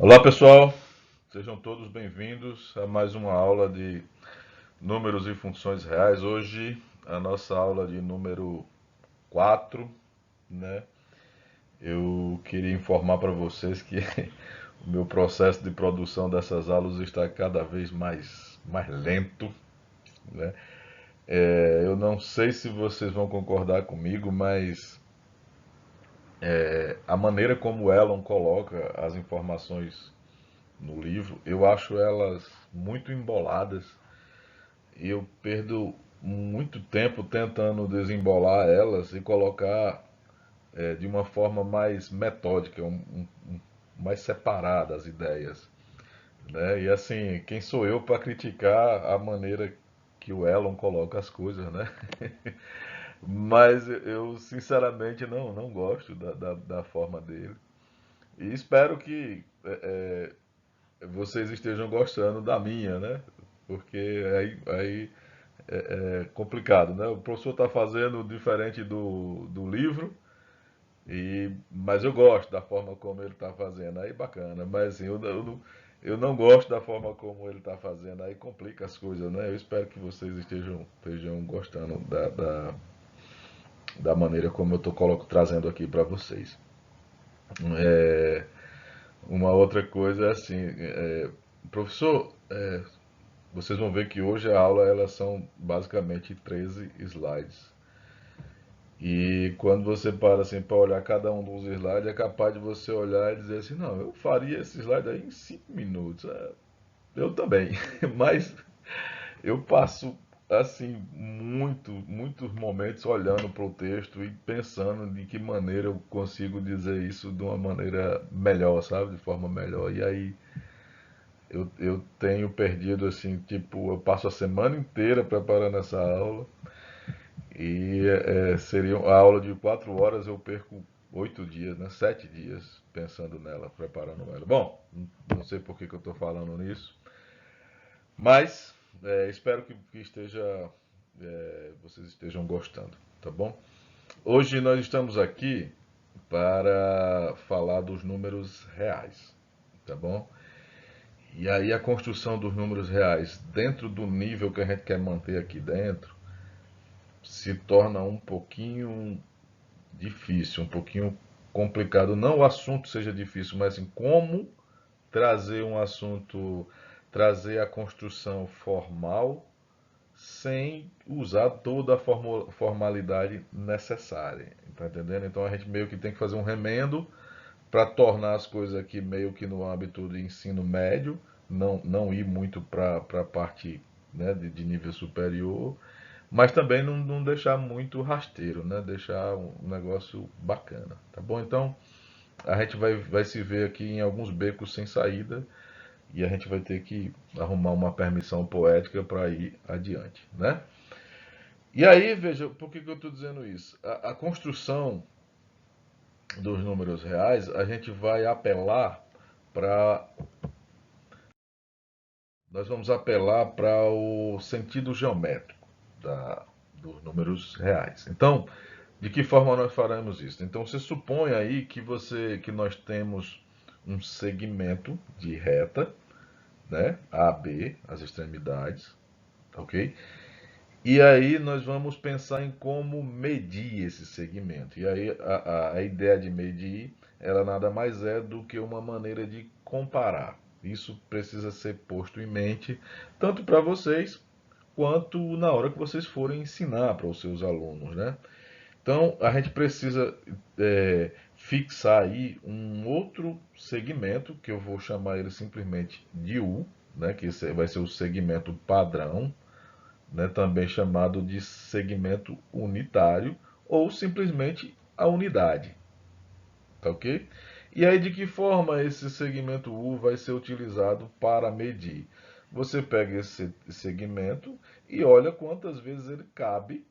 Olá pessoal, sejam todos bem-vindos a mais uma aula de números e funções reais. Hoje a nossa aula de número 4, né? Eu queria informar para vocês que o meu processo de produção dessas aulas está cada vez mais lento, né? Eu não sei se vocês vão concordar comigo, mas a maneira como o Elon coloca as informações no livro, eu acho elas muito emboladas e eu perdo muito tempo tentando desembolar elas e colocar de uma forma mais metódica, mais separada as ideias, né? E assim, quem sou eu para criticar a maneira que o Elon coloca as coisas, né? Mas eu sinceramente não gosto da forma dele. E espero que vocês estejam gostando da minha, né? Porque aí é complicado, né? O professor está fazendo diferente do livro, mas eu gosto da forma como ele está fazendo, aí bacana. Mas assim, eu não gosto da forma como ele está fazendo, aí complica as coisas, né? Eu espero que vocês estejam gostando da maneira como eu estou trazendo aqui para vocês. É, uma outra coisa é assim, professor, vocês vão ver que hoje a aula elas são basicamente 13 slides. E quando você para assim para olhar cada um dos slides, é capaz de você olhar e dizer assim, não, eu faria esse slide aí em 5 minutos. Eu também, mas eu passo assim muitos momentos olhando para o texto e pensando de que maneira eu consigo dizer isso de uma maneira melhor, sabe? De forma melhor. E aí eu tenho perdido assim, tipo, eu passo a semana inteira preparando essa aula. E seria a aula de 4 horas, eu perco 8 dias, né? 7 dias pensando nela, preparando ela. Bom, não sei por que eu estou falando nisso, mas espero que vocês estejam gostando, tá bom? Hoje nós estamos aqui para falar dos números reais, tá bom? E aí a construção dos números reais dentro do nível que a gente quer manter aqui dentro se torna um pouquinho difícil, um pouquinho complicado. Não o assunto seja difícil, mas em como trazer um assunto, trazer a construção formal sem usar toda a formalidade necessária. Tá entendendo? Então a gente meio que tem que fazer um remendo para tornar as coisas aqui meio que no âmbito de ensino médio, não ir muito para a parte, né, de nível superior, mas também não deixar muito rasteiro, né? Deixar um negócio bacana, tá bom? Então a gente vai se ver aqui em alguns becos sem saída e a gente vai ter que arrumar uma permissão poética para ir adiante, né? E aí, veja, por que eu estou dizendo isso? A construção dos números reais, a gente vai apelar para. Nós vamos apelar para o sentido geométrico dos números reais. Então, de que forma nós faremos isso? Então, você supõe aí que nós temos um segmento de reta, né? A, B, as extremidades, ok? E aí nós vamos pensar em como medir esse segmento. E aí a ideia de medir, ela nada mais é do que uma maneira de comparar. Isso precisa ser posto em mente, tanto para vocês, quanto na hora que vocês forem ensinar para os seus alunos, né? Então a gente precisa fixar aí um outro segmento, que eu vou chamar ele simplesmente de U, né? Que esse vai ser o segmento padrão, né, também chamado de segmento unitário ou simplesmente a unidade, tá ok? E aí de que forma esse segmento U vai ser utilizado para medir? Você pega esse segmento e olha quantas vezes ele cabe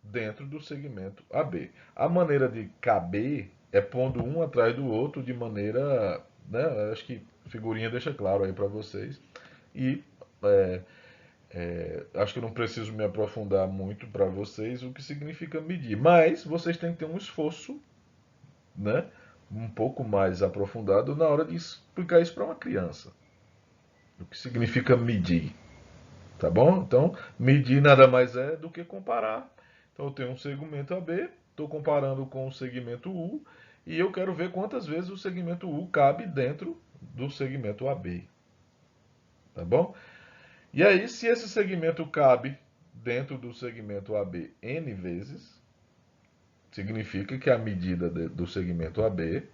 dentro do segmento AB. A maneira de caber é pondo um atrás do outro de maneira, né, acho que figurinha deixa claro aí para vocês. E é, acho que eu não preciso me aprofundar muito para vocês o que significa medir, mas vocês têm que ter um esforço, né, um pouco mais aprofundado na hora de explicar isso para uma criança. O que significa medir, tá bom? Então, medir nada mais é do que comparar. Então, eu tenho um segmento AB, estou comparando com o segmento U, e eu quero ver quantas vezes o segmento U cabe dentro do segmento AB, tá bom? E aí, se esse segmento cabe dentro do segmento AB N vezes, significa que a medida do segmento AB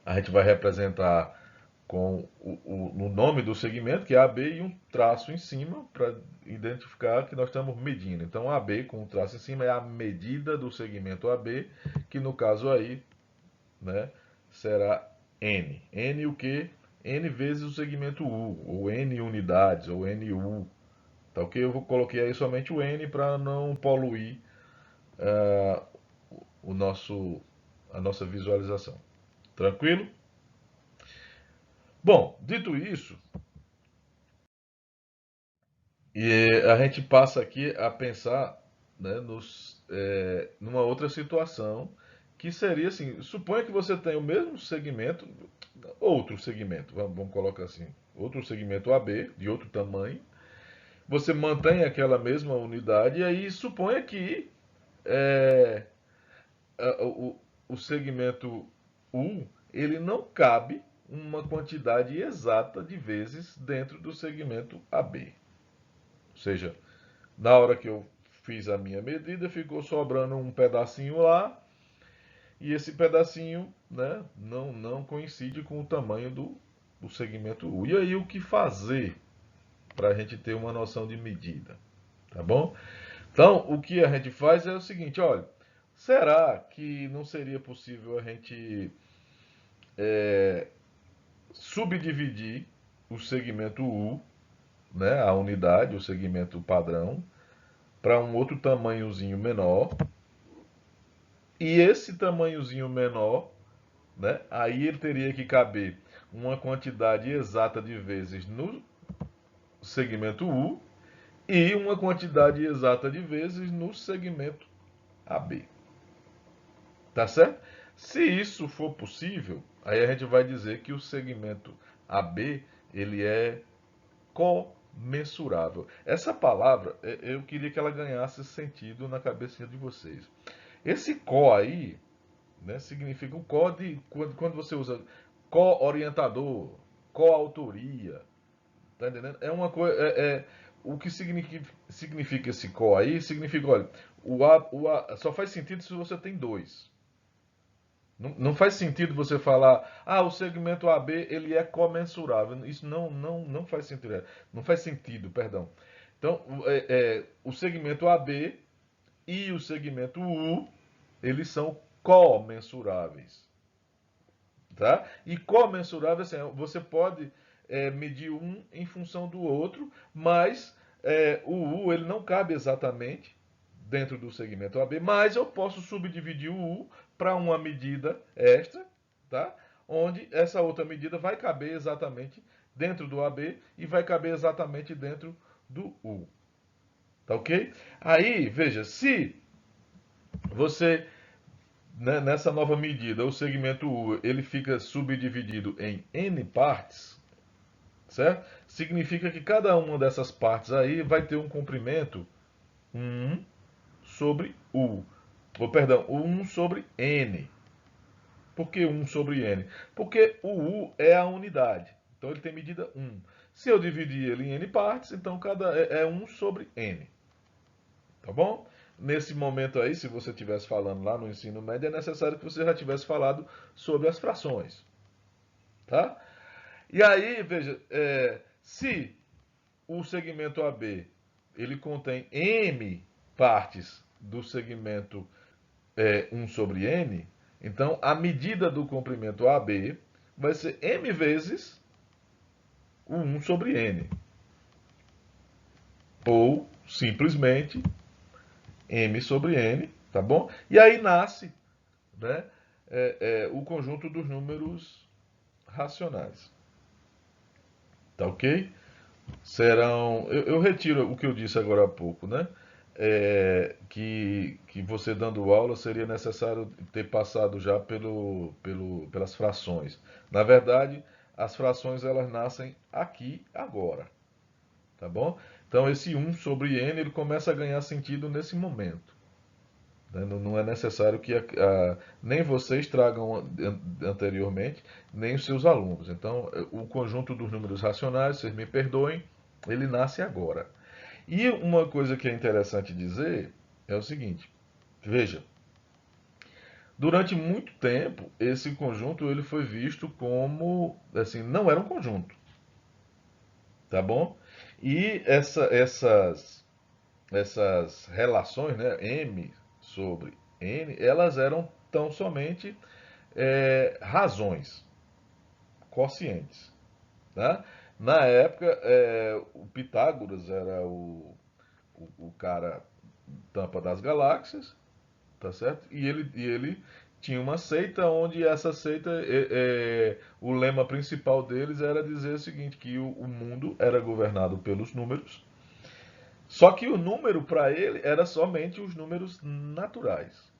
a gente vai representar com o nome do segmento, que é AB, e um traço em cima para identificar que nós estamos medindo. Então, AB com o traço em cima é a medida do segmento AB, que no caso aí, né, será N. N o que? N vezes o segmento U, ou N unidades, ou NU. Tá ok? Coloquei aí somente o N para não poluir uh, o a nossa visualização. Tranquilo? Bom, dito isso, a gente passa aqui a pensar, né, numa outra situação, que seria assim, suponha que você tem o mesmo segmento, outro segmento, vamos colocar assim, outro segmento AB, de outro tamanho, você mantém aquela mesma unidade, e aí suponha que é, o segmento U, ele não cabe uma quantidade exata de vezes dentro do segmento AB. Ou seja, na hora que eu fiz a minha medida, ficou sobrando um pedacinho lá, e esse pedacinho, né, não coincide com o tamanho do segmento U. E aí o que fazer para a gente ter uma noção de medida? Tá bom? Então, o que a gente faz é o seguinte, olha, será que não seria possível a gente subdividir o segmento U, né, a unidade, o segmento padrão, para um outro tamanhozinho menor, e esse tamanhozinho menor, né, aí ele teria que caber uma quantidade exata de vezes no segmento U e uma quantidade exata de vezes no segmento AB. Tá certo? Se isso for possível, aí a gente vai dizer que o segmento AB ele é comensurável. Essa palavra, eu queria que ela ganhasse sentido na cabecinha de vocês. Esse co aí, né, significa o co de quando você usa co-orientador, co-autoria, tá entendendo? É uma coisa, o que significa esse co aí? Significa, olha, só faz sentido se você tem dois. Não faz sentido você falar, o segmento AB ele é comensurável. Isso não faz sentido. Não faz sentido, perdão. Então, o segmento AB e o segmento U, eles são comensuráveis. Tá? E comensurável, assim, você pode medir um em função do outro, mas o U ele não cabe exatamente dentro do segmento AB, mas eu posso subdividir o U para uma medida extra, tá? Onde essa outra medida vai caber exatamente dentro do AB e vai caber exatamente dentro do U. Tá ok? Aí, veja, se você, né, nessa nova medida, o segmento U ele fica subdividido em N partes, certo? Significa que cada uma dessas partes aí vai ter um comprimento 1 sobre U. Ou, perdão, o 1 sobre N. Por que 1 sobre N? Porque o U é a unidade. Então ele tem medida 1. Se eu dividir ele em N partes, então cada é 1 sobre N. Tá bom? Nesse momento aí, se você estivesse falando lá no ensino médio, é necessário que você já tivesse falado sobre as frações. Tá? E aí, veja, se o segmento AB ele contém M partes do segmento 1 sobre N, então a medida do comprimento AB vai ser M vezes o 1 sobre N. Ou simplesmente M sobre N, tá bom? E aí nasce, né, o conjunto dos números racionais. Tá ok? Serão. Eu retiro o que eu disse agora há pouco, né? que você dando aula seria necessário ter passado já pelas frações. Na verdade, as frações elas nascem aqui agora, tá bom? Então esse um sobre n ele começa a ganhar sentido nesse momento. Né? Não é necessário que nem vocês tragam anteriormente, nem os seus alunos. Então o conjunto dos números racionais, vocês me perdoem, ele nasce agora. E uma coisa que é interessante dizer é o seguinte: veja, durante muito tempo esse conjunto ele foi visto como assim, não era um conjunto, tá bom? E essas relações, né, m sobre n, elas eram tão somente razões, quocientes, né? Na época, o Pitágoras era o cara tampa das galáxias, tá certo? E ele tinha uma seita onde essa seita, o lema principal deles era dizer o seguinte, que o mundo era governado pelos números, só que o número para ele era somente os números naturais,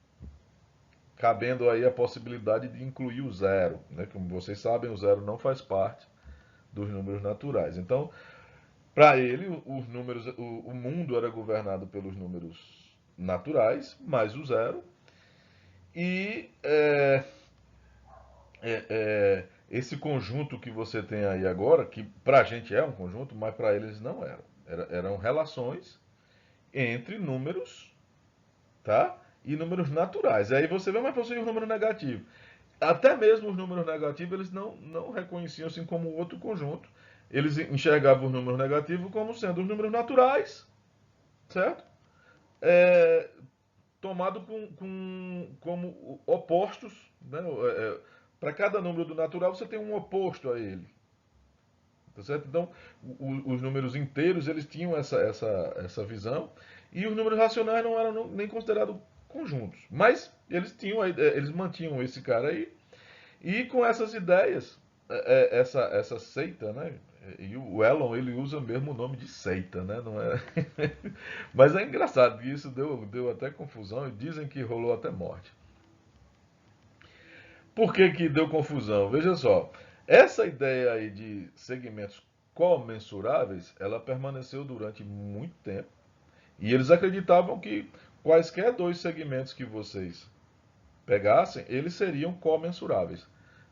cabendo aí a possibilidade de incluir o zero, né? Como vocês sabem, o zero não faz parte dos números naturais. Então, para ele, os números, o mundo era governado pelos números naturais, mais o zero, e esse conjunto que você tem aí agora, que para a gente é um conjunto, mas para eles não eram. Eram relações entre números, tá? E números naturais. Aí você vê, mas possui um número negativo. Até mesmo os números negativos, eles não reconheciam assim como outro conjunto. Eles enxergavam os números negativos como sendo os números naturais, certo? É, tomado como opostos, né? Para cada número do natural você tem um oposto a ele. Tá certo? Então, os números inteiros eles tinham essa visão e os números racionais não eram nem considerados conjuntos. Mas eles mantinham esse cara aí e com essas ideias, essa seita, né? E o Elon ele usa mesmo o nome de seita, né? Não é? Mas é engraçado que isso deu até confusão e dizem que rolou até morte. Por que que deu confusão? Veja só, essa ideia aí de segmentos comensuráveis, ela permaneceu durante muito tempo e eles acreditavam que quaisquer dois segmentos que vocês pegassem, eles seriam comensuráveis,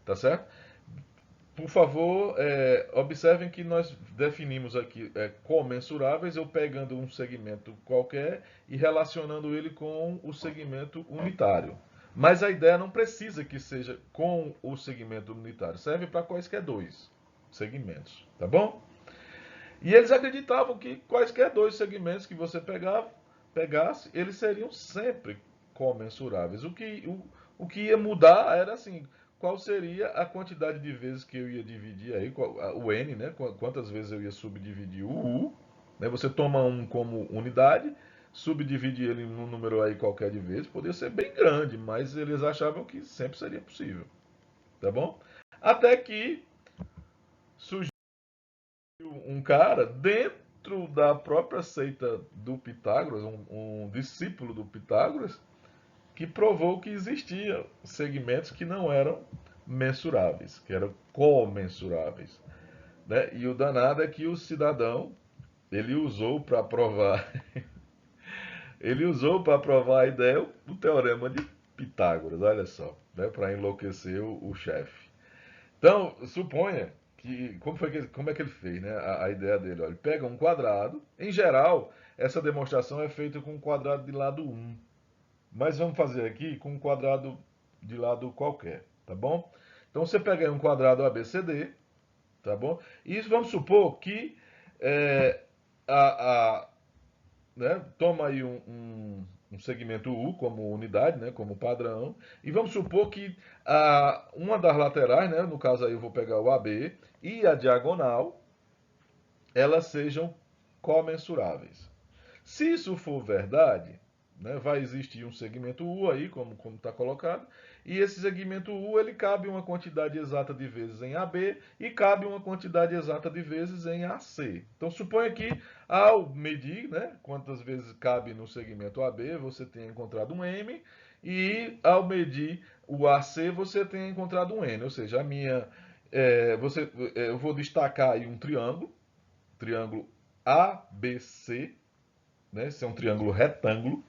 tá certo? Por favor, observem que nós definimos aqui comensuráveis, eu pegando um segmento qualquer e relacionando ele com o segmento unitário. Mas a ideia não precisa que seja com o segmento unitário, serve para quaisquer dois segmentos, tá bom? E eles acreditavam que quaisquer dois segmentos que você pegasse, eles seriam sempre comensuráveis. O que ia mudar era assim, qual seria a quantidade de vezes que eu ia dividir aí, o n, né? Quantas vezes eu ia subdividir o u, né? Você toma um como unidade, subdivide ele num número aí qualquer de vezes, poderia ser bem grande, mas eles achavam que sempre seria possível, tá bom? Até que surgiu um cara dentro da própria seita do Pitágoras, um discípulo do Pitágoras, que provou que existiam segmentos que não eram mensuráveis, que eram comensuráveis. Né? E o danado é que o cidadão ele usou para provar ele usou para provar a ideia o teorema de Pitágoras, olha só, né? Para enlouquecer o chefe. Então, suponha que. Como é que ele fez, né? A ideia dele, olha, ele pega um quadrado. Em geral, essa demonstração é feita com um quadrado de lado um. Mas vamos fazer aqui com um quadrado de lado qualquer, tá bom? Então você pega aí um quadrado ABCD, tá bom? E vamos supor que é, a, né, toma aí um segmento U como unidade, né, como padrão, e vamos supor que uma das laterais, né, no caso aí eu vou pegar o AB, e a diagonal, elas sejam comensuráveis. Se isso for verdade, né, vai existir um segmento U aí, como está colocado, e esse segmento U ele cabe uma quantidade exata de vezes em AB e cabe uma quantidade exata de vezes em AC. Então suponha que ao medir, né, quantas vezes cabe no segmento AB, você tenha encontrado um M, e ao medir o AC você tenha encontrado um N, ou seja, eu vou destacar aí um triângulo ABC, né, esse é um triângulo retângulo.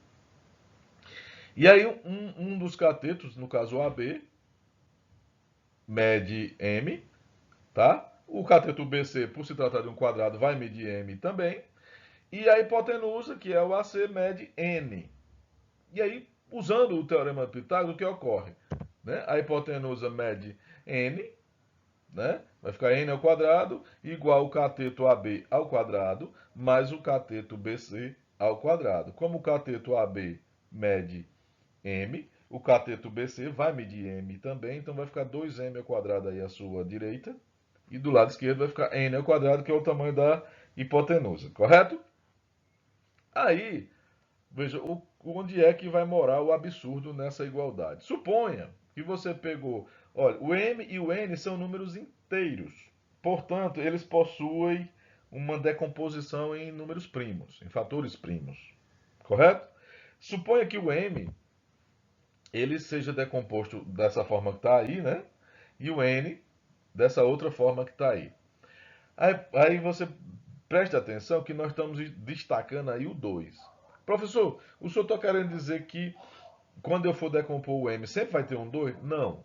E aí um dos catetos, no caso o AB, mede M, tá? O cateto BC, por se tratar de um quadrado, vai medir M também. E a hipotenusa, que é o AC, mede N. E aí, usando o teorema de Pitágoras, o que ocorre? Né? A hipotenusa mede N, né? Vai ficar N ao quadrado igual o cateto AB ao quadrado, mais o cateto BC ao quadrado. Como o cateto AB mede M, o cateto BC vai medir M também, então vai ficar 2M ao quadrado aí à sua direita, e do lado esquerdo vai ficar N ao quadrado, que é o tamanho da hipotenusa, correto? Aí, veja, onde é que vai morar o absurdo nessa igualdade? Suponha que você pegou, olha, o M e o N são números inteiros, portanto, eles possuem uma decomposição em números primos, em fatores primos, correto? Suponha que o M ele seja decomposto dessa forma que está aí, né? E o N dessa outra forma que está aí. Aí você preste atenção que nós estamos destacando aí o 2. Professor, o senhor está querendo dizer que quando eu for decompor o M sempre vai ter um 2? Não.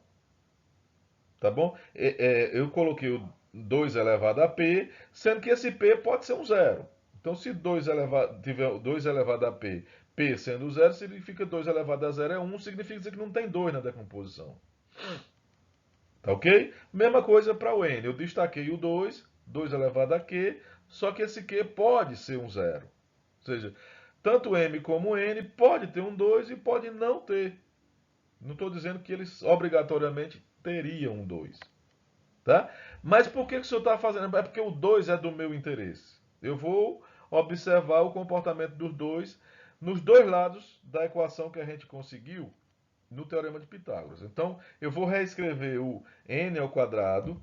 Tá bom? Eu coloquei o 2 elevado a P, sendo que esse P pode ser um zero. Então, se tiver 2 elevado a P, P sendo zero, significa 2 elevado a zero é 1, significa que não tem 2 na decomposição. Tá ok? Mesma coisa para o N. Eu destaquei o 2, 2 elevado a Q, só que esse Q pode ser um zero. Ou seja, tanto M como N pode ter um 2 e pode não ter. Não estou dizendo que eles obrigatoriamente teriam um 2. Tá? Mas por que o senhor está fazendo? É porque o 2 é do meu interesse. Eu vou observar o comportamento dos dois nos dois lados da equação que a gente conseguiu no Teorema de Pitágoras. Então, eu vou reescrever o n ao quadrado,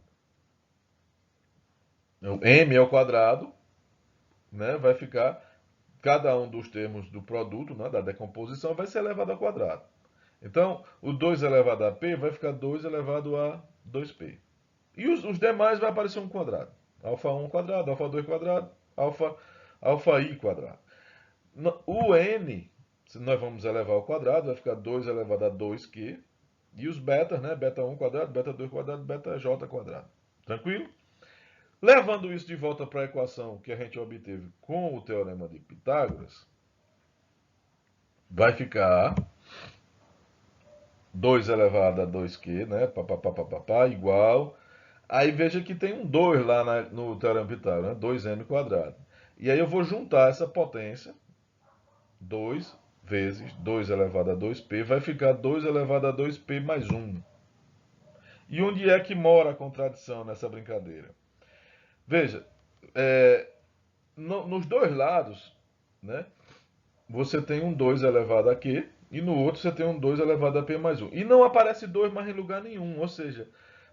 o m ao quadrado, né, vai ficar, cada um dos termos do produto, né, da decomposição, vai ser elevado ao quadrado. Então, o 2 elevado a p vai ficar 2 elevado a 2p. E os demais vai aparecer um quadrado. Alfa 1 quadrado, alfa 2 quadrado, alfa i quadrado. O n, se nós vamos elevar ao quadrado, vai ficar 2 elevado a 2q. E os betas, né? Beta 1 quadrado, beta 2 quadrado, beta j quadrado. Tranquilo? Levando isso de volta para a equação que a gente obteve com o teorema de Pitágoras, vai ficar 2 elevado a 2q, né? Igual. Aí veja que tem um 2 lá no teorema de Pitágoras, né? 2m quadrado. E aí eu vou juntar essa potência, 2 vezes 2 elevado a 2p, vai ficar 2 elevado a 2p mais 1. E onde é que mora a contradição nessa brincadeira? Veja, nos dois lados, né, você tem um 2 elevado a q, e no outro você tem um 2 elevado a p mais 1. E não aparece 2 mais em lugar nenhum. Ou seja,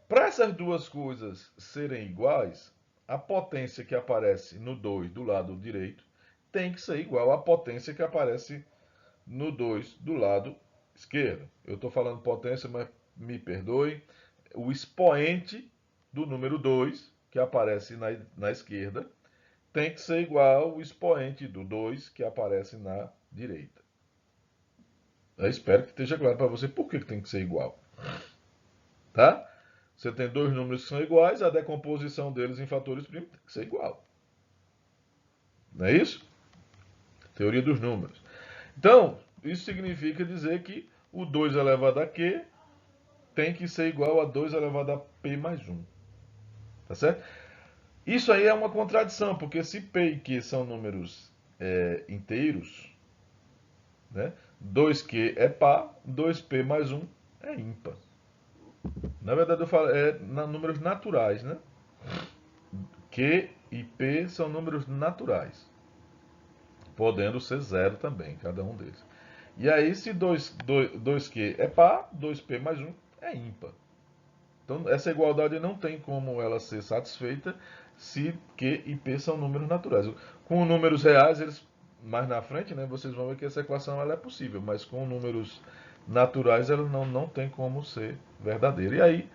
para essas duas coisas serem iguais, a potência que aparece no 2 do lado direito tem que ser igual à potência que aparece no 2 do lado esquerdo. Eu estou falando potência, mas me perdoe. O expoente do número 2, que aparece na esquerda, tem que ser igual ao expoente do 2, que aparece na direita. Eu espero que esteja claro para você por que tem que ser igual. Tá? Você tem dois números que são iguais, a decomposição deles em fatores primos tem que ser igual. Não é isso? Teoria dos números. Então, isso significa dizer que o 2 elevado a q tem que ser igual a 2 elevado a p mais 1. Tá certo? Isso aí é uma contradição, porque se p e q são números inteiros, né, 2q é par, 2p mais 1 é ímpar. Na verdade, eu falo números naturais, né? Q e P são números naturais, podendo ser zero também, cada um deles. E aí, se 2Q é par, 2P mais 1 é ímpar. Então, essa igualdade não tem como ela ser satisfeita se Q e P são números naturais. Com números reais, eles mais na frente, né, vocês vão ver que essa equação ela é possível, mas com números naturais ela não tem como ser verdadeira. E aí,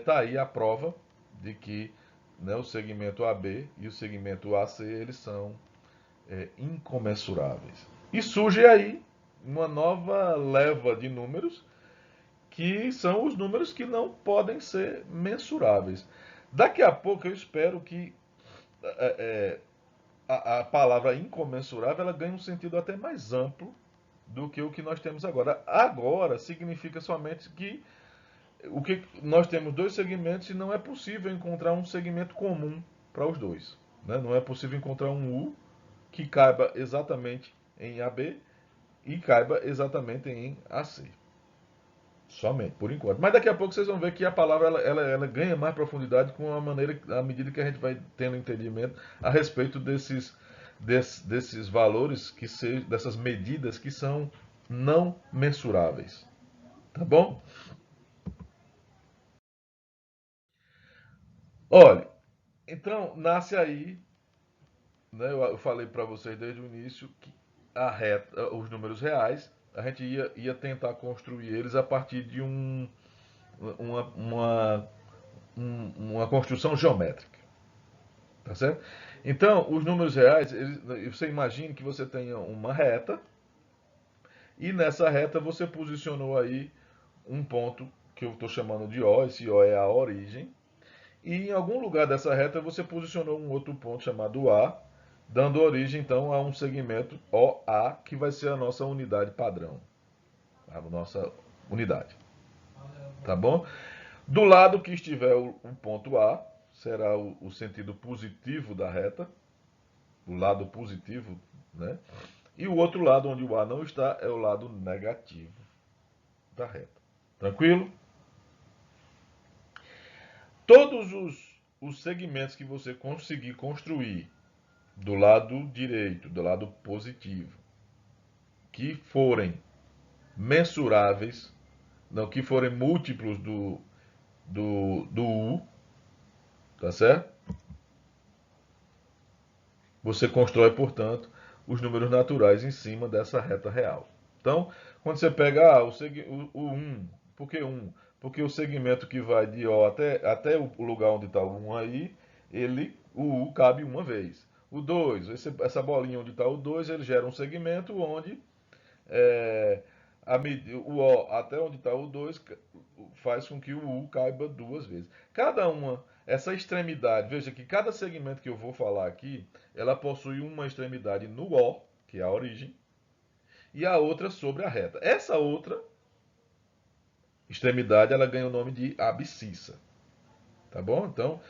tá aí a prova de que, né, o segmento AB e o segmento AC eles são incomensuráveis. E surge aí uma nova leva de números que são os números que não podem ser mensuráveis. Daqui a pouco eu espero que a palavra incomensurável ela ganhe um sentido até mais amplo do que o que nós temos agora. Agora significa somente que nós temos dois segmentos e não é possível encontrar um segmento comum para os dois. Né? Não é possível encontrar um U que caiba exatamente em AB e caiba exatamente em AC. Somente, por enquanto. Mas daqui a pouco vocês vão ver que a palavra ela ganha mais profundidade com a maneira, à medida que a gente vai tendo entendimento a respeito desses valores, dessas medidas que são não mensuráveis. Tá bom? Olha, então nasce aí, né, eu falei para vocês desde o início que os números reais, a gente ia tentar construir eles a partir de uma, uma, uma construção geométrica. Tá certo? Então, os números reais, você imagine que você tenha uma reta e nessa reta você posicionou aí um ponto que eu estou chamando de O, esse O é a origem, e em algum lugar dessa reta você posicionou um outro ponto chamado A, dando origem então a um segmento OA, que vai ser a nossa unidade padrão, a nossa unidade. Tá bom? Do lado que estiver o ponto A, será o sentido positivo da reta, o lado positivo, né? E o outro lado, onde o A não está, é o lado negativo da reta. Tranquilo? Todos os segmentos que você conseguir construir do lado direito, do lado positivo, que forem mensuráveis, não que forem múltiplos do U, tá certo? Você constrói, portanto, os números naturais em cima dessa reta real. Então, quando você pega o 1, por que 1? Porque o segmento que vai de O até o lugar onde está o 1 aí, o U cabe uma vez. O 2, essa bolinha onde está o 2, ele gera um segmento onde é, o O até onde está o 2 faz com que o U caiba duas vezes. Essa extremidade, veja que cada segmento que eu vou falar aqui, ela possui uma extremidade no O, que é a origem, e a outra sobre a reta. Essa outra extremidade, ela ganha o nome de abscissa. Tá bom? Então,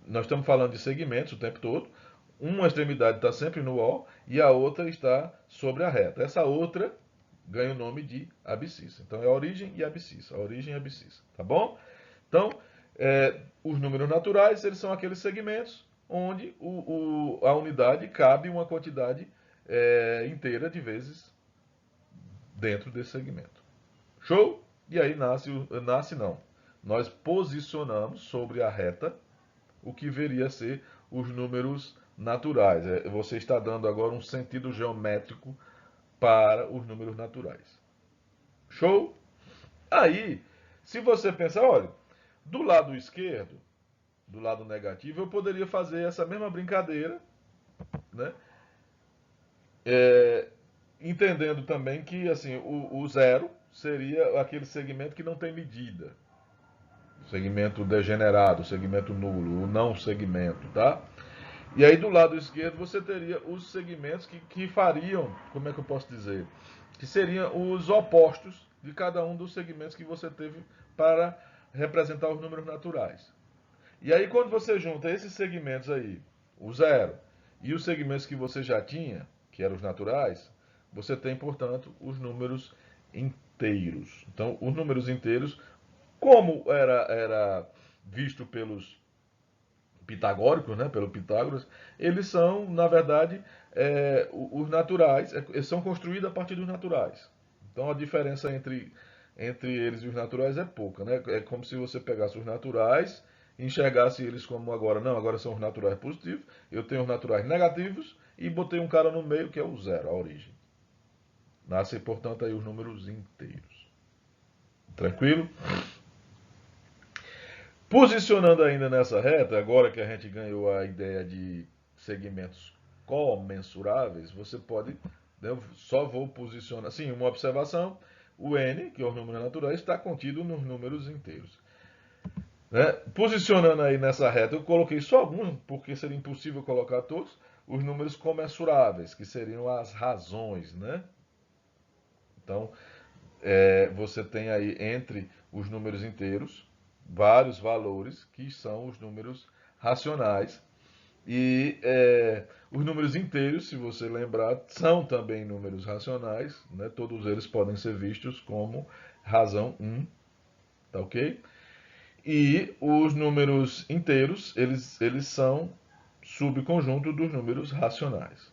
nós estamos falando de segmentos o tempo todo. Uma extremidade está sempre no O e a outra está sobre a reta. Essa outra ganha o nome de abscissa. Então é a origem e a abscissa. A origem e a abscissa. Tá bom? Então, os números naturais, eles são aqueles segmentos onde a unidade cabe uma quantidade inteira de vezes dentro desse segmento. Show? E aí nasce não. Nós posicionamos sobre a reta o que viria a ser os números naturais. Você está dando agora um sentido geométrico para os números naturais. Show? Aí, se você pensar, olha, do lado esquerdo, do lado negativo, eu poderia fazer essa mesma brincadeira, né? É, entendendo também que assim, o zero seria aquele segmento que não tem medida. Segmento degenerado, segmento nulo, o não segmento, tá? E aí do lado esquerdo você teria os segmentos que fariam, como é que eu posso dizer? Que seriam os opostos de cada um dos segmentos que você teve para representar os números naturais. E aí quando você junta esses segmentos aí, o zero, e os segmentos que você já tinha, que eram os naturais, você tem, portanto, os números inteiros. Então, os números inteiros, como era visto pitagóricos, né, pelo Pitágoras, eles são, na verdade, os naturais, eles são construídos a partir dos naturais. Então a diferença entre eles e os naturais é pouca, né? É como se você pegasse os naturais e enxergasse eles como agora, não, agora são os naturais positivos, eu tenho os naturais negativos e botei um cara no meio que é o zero, a origem. Nascem, portanto, aí os números inteiros. Tranquilo? Posicionando ainda nessa reta, agora que a gente ganhou a ideia de segmentos comensuráveis, você pode, eu só vou posicionar, sim, uma observação, o n, que é os números naturais, está contido nos números inteiros. Né? Posicionando aí nessa reta, eu coloquei só alguns, porque seria impossível colocar todos, os números comensuráveis, que seriam as razões, né? Então, você tem aí entre os números inteiros vários valores que são os números racionais. E os números inteiros, se você lembrar, são também números racionais, né? Todos eles podem ser vistos como razão 1, tá ok? E os números inteiros, eles são subconjunto dos números racionais.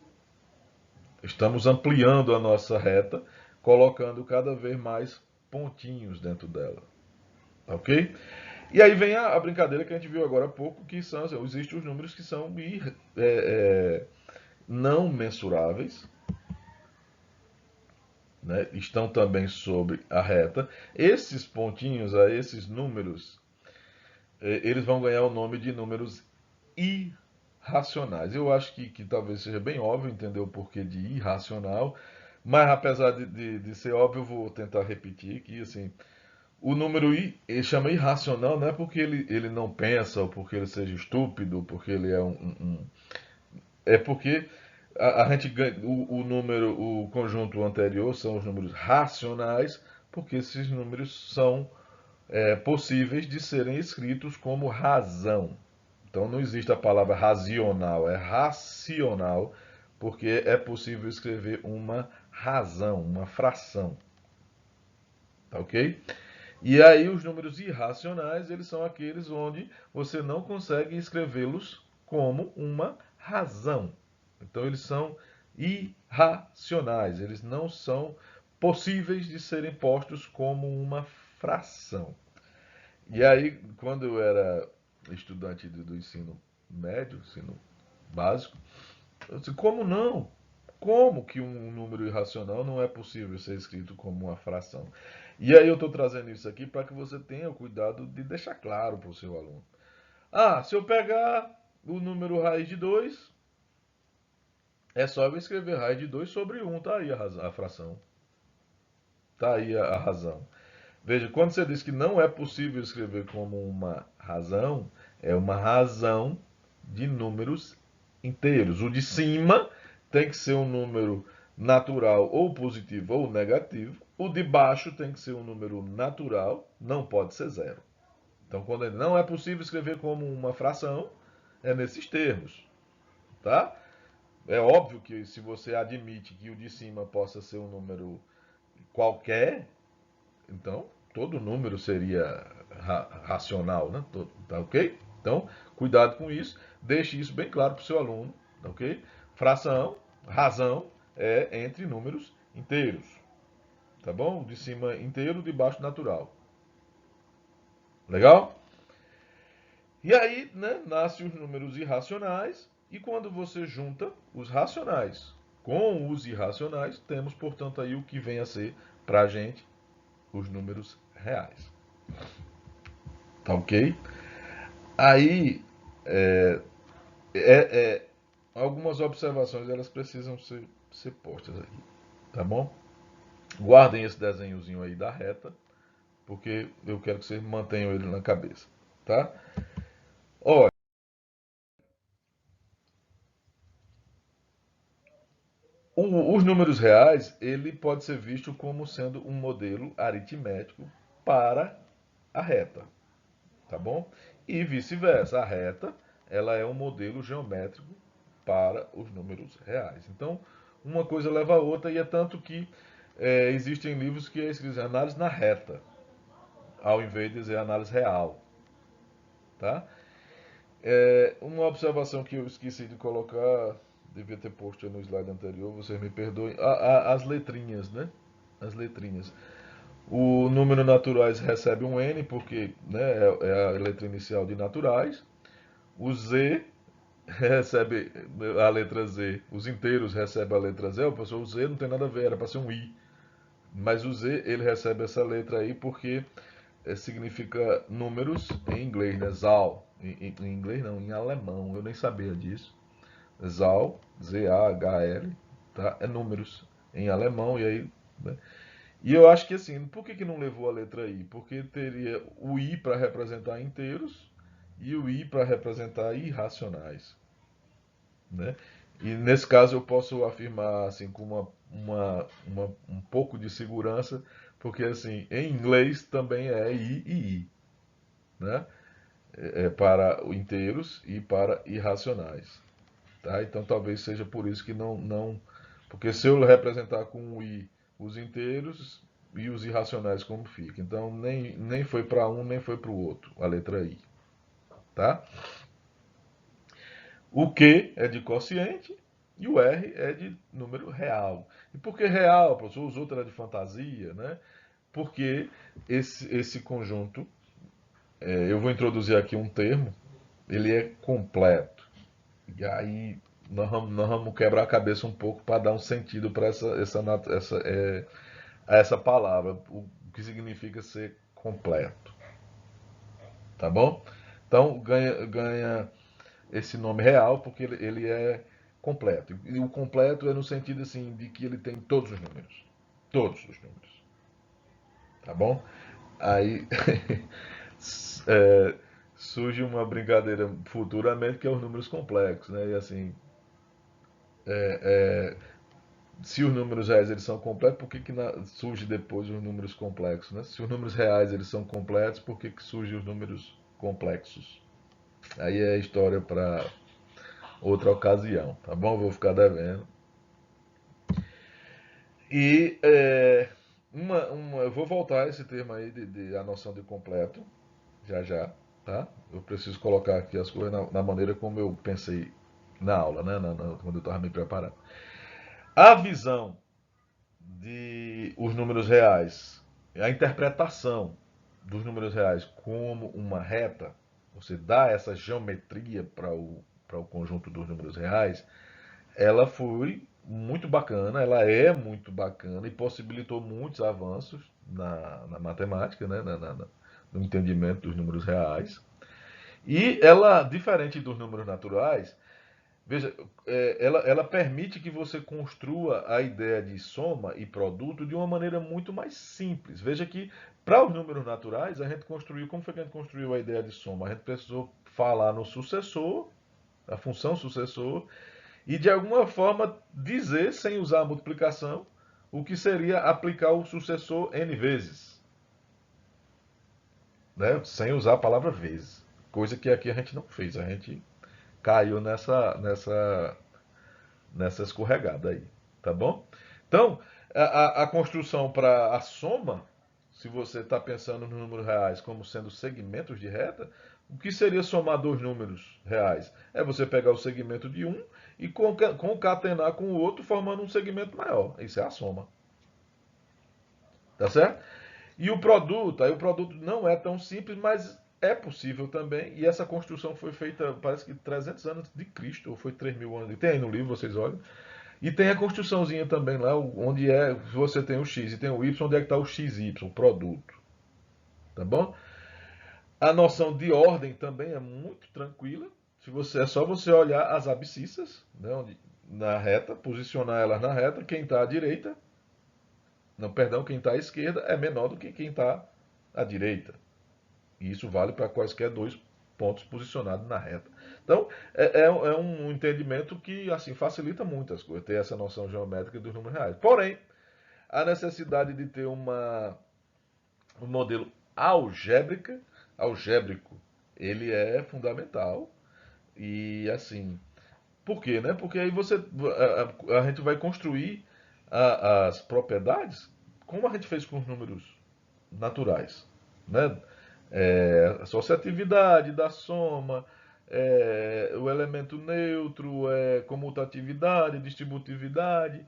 Estamos ampliando a nossa reta, colocando cada vez mais pontinhos dentro dela. Ok? E aí vem a brincadeira que a gente viu agora há pouco, que são, existem os números que são não mensuráveis, né? Estão também sobre a reta. Esses pontinhos, esses números, eles vão ganhar o nome de números irracionais. Eu acho que talvez seja bem óbvio entender o porquê de irracional, mas apesar de ser óbvio, eu vou tentar repetir que assim, o número I, ele chama irracional, não é porque ele não pensa, ou porque ele seja estúpido, ou porque ele é é porque a gente ganha, o número, o conjunto anterior são os números racionais, porque esses números são possíveis de serem escritos como razão. Então não existe a palavra racional, é racional, porque é possível escrever uma razão, uma fração. Tá ok? E aí os números irracionais, eles são aqueles onde você não consegue escrevê-los como uma razão. Então eles são irracionais, eles não são possíveis de serem postos como uma fração. E aí, quando eu era estudante do ensino médio, ensino básico, eu disse, como não? Como que um número irracional não é possível ser escrito como uma fração? E aí eu estou trazendo isso aqui para que você tenha o cuidado de deixar claro para o seu aluno. Ah, se eu pegar o número raiz de 2, é só eu escrever raiz de 2 sobre 1, tá aí a fração. Tá aí a razão. Veja, quando você diz que não é possível escrever como uma razão, é uma razão de números inteiros. O de cima tem que ser um número natural ou positivo ou negativo. O de baixo tem que ser um número natural, não pode ser zero. Então, quando ele não é possível escrever como uma fração, é nesses termos, tá? É óbvio que se você admite que o de cima possa ser um número qualquer, então, todo número seria racional, né? Tá ok? Então, cuidado com isso. Deixe isso bem claro para o seu aluno, tá ok? Fração, razão é entre números inteiros, tá bom? De cima inteiro, de baixo natural. Legal? E aí, né, nascem os números irracionais e quando você junta os racionais com os irracionais, temos, portanto, aí o que vem a ser para a gente os números reais. Tá ok? Aí, é, é, é, algumas observações elas precisam ser postas aqui, tá bom? Guardem esse desenhozinho aí da reta, porque eu quero que vocês mantenham ele na cabeça, tá? Olha, os números reais, ele pode ser visto como sendo um modelo aritmético para a reta, tá bom? E vice-versa, a reta, ela é um modelo geométrico para os números reais. Então, uma coisa leva a outra e é tanto que existem livros que é escrito análise na reta, ao invés de dizer análise real, tá? Uma observação que eu esqueci de colocar, devia ter posto no slide anterior, vocês me perdoem. As letrinhas, né? As letrinhas. O número naturais recebe um N, porque, né, é a letra inicial de naturais. O Z recebe a letra Z. Os inteiros recebem a letra Z. O professor, o Z não tem nada a ver, era para ser um I. Mas o Z, ele recebe essa letra aí porque significa números em inglês, né? Zahl. Em inglês não, em alemão. Eu nem sabia disso. Zahl, Z-A-H-L, tá? É números em alemão. E aí, né? E eu acho que assim, por que não levou a letra I? Porque teria o I para representar inteiros e o I para representar irracionais, né? E nesse caso eu posso afirmar assim com um pouco de segurança, porque assim, em inglês também é I e I, né? É para inteiros e para irracionais, tá? Então talvez seja por isso que não, porque se eu representar com o I os inteiros e os irracionais como fica, então nem foi para um nem foi para o outro a letra I, tá? O Q é de quociente e o R é de número real. E por que real, professor? Os outros era de fantasia, né? Porque esse conjunto, eu vou introduzir aqui um termo, ele é completo. E aí nós vamos quebrar a cabeça um pouco para dar um sentido para essa palavra, o que significa ser completo, tá bom? Então ganha esse nome real porque ele é completo. E o completo é no sentido assim de que ele tem todos os números. Todos os números. Tá bom? Aí é, surge uma brincadeira futuramente que é os números complexos, né? E assim, se os números reais eles são completos, por que surge depois os números complexos, né? Se os números reais eles são completos, por que surgem os números complexos? Aí é história para outra ocasião, tá bom? Vou ficar devendo. E eu vou voltar a esse termo aí de a noção de completo, já já, tá? Eu preciso colocar aqui as coisas na maneira como eu pensei na aula, né? Quando eu estava me preparando. A visão de os números reais, a interpretação dos números reais como uma reta, você dá essa geometria para o conjunto dos números reais, ela foi muito bacana, ela é muito bacana e possibilitou muitos avanços na matemática, né, no entendimento dos números reais. E ela, diferente dos números naturais, veja, ela permite que você construa a ideia de soma e produto de uma maneira muito mais simples. Veja que para os números naturais, a gente construiu, como foi que a gente construiu a ideia de soma? A gente precisou falar no sucessor, a função sucessor, e de alguma forma dizer, sem usar a multiplicação, o que seria aplicar o sucessor n vezes, né? Sem usar a palavra vezes. Coisa que aqui a gente não fez, a gente caiu nessa escorregada aí, tá bom? Então, a construção para a soma, se você está pensando nos números reais como sendo segmentos de reta, o que seria somar dois números reais? É você pegar o segmento de um e concatenar com o outro, formando um segmento maior. Isso é a soma. Tá certo? E o produto, aí o produto não é tão simples, mas é possível também. E essa construção foi feita, parece que 300 anos de Cristo, ou foi 3.000 anos. Tem aí no livro, vocês olham. E tem a construçãozinha também lá, onde você tem o X e tem o Y, onde é que está o XY, o produto. Tá bom? A noção de ordem também é muito tranquila. Se você, é só você olhar as abscissas, né, na reta, posicionar elas na reta. Quem está à direita, não, perdão, quem está à esquerda é menor do que quem está à direita. E isso vale para quaisquer dois pontos posicionados na reta. Então, é um entendimento que assim facilita muito as coisas, ter essa noção geométrica dos números reais. Porém, a necessidade de ter um modelo algébrico, ele é fundamental. E assim, por quê? Né? Porque aí a gente vai construir as propriedades como a gente fez com os números naturais. Né? Associatividade da soma, o elemento neutro, comutatividade, distributividade,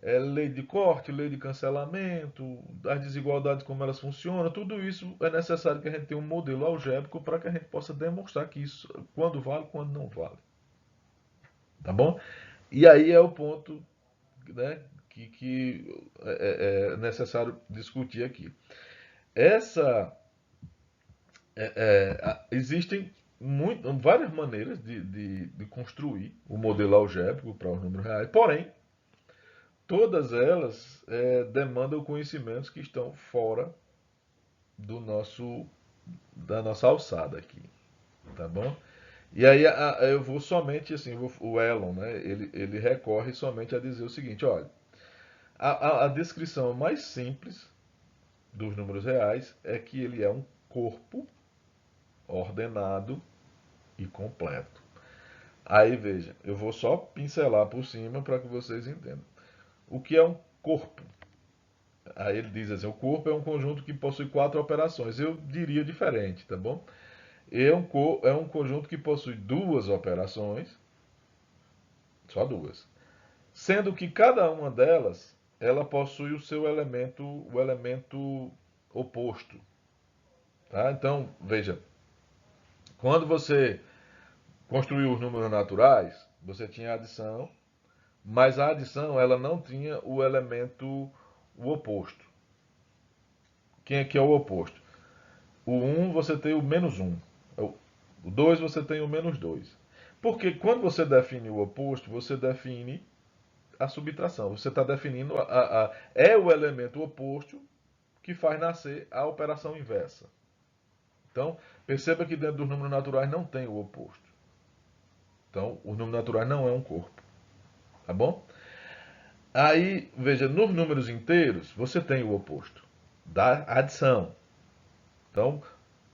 lei de corte, lei de cancelamento, as desigualdades como elas funcionam, tudo isso é necessário que a gente tenha um modelo algébrico para que a gente possa demonstrar que isso, quando vale, quando não vale. Tá bom? E aí é o ponto, né, que é necessário discutir aqui. Existem várias maneiras de construir o modelo algébrico para os números reais, porém, todas elas demandam conhecimentos que estão fora do da nossa alçada aqui, tá bom? E aí eu vou somente assim, o Elon, né? Ele recorre somente a dizer o seguinte: olha, a descrição mais simples dos números reais é que ele é um corpo ordenado e completo. Aí veja, eu vou só pincelar por cima para que vocês entendam. O que é um corpo? Aí ele diz assim: o corpo é um conjunto que possui quatro operações. Eu diria diferente, tá bom? É um conjunto que possui duas operações, só duas, sendo que cada uma delas ela possui o elemento oposto, tá? Então veja, quando você construiu os números naturais, você tinha a adição, mas a adição ela não tinha o oposto. Quem é que é o oposto? O um você tem o menos um. O 2 você tem o menos 2. Porque quando você define o oposto, você define a subtração. Você está definindo é o elemento oposto que faz nascer a operação inversa. Então, perceba que dentro dos números naturais não tem o oposto. Então, os números naturais não é um corpo. Tá bom? Aí, veja, nos números inteiros, você tem o oposto da adição. Então,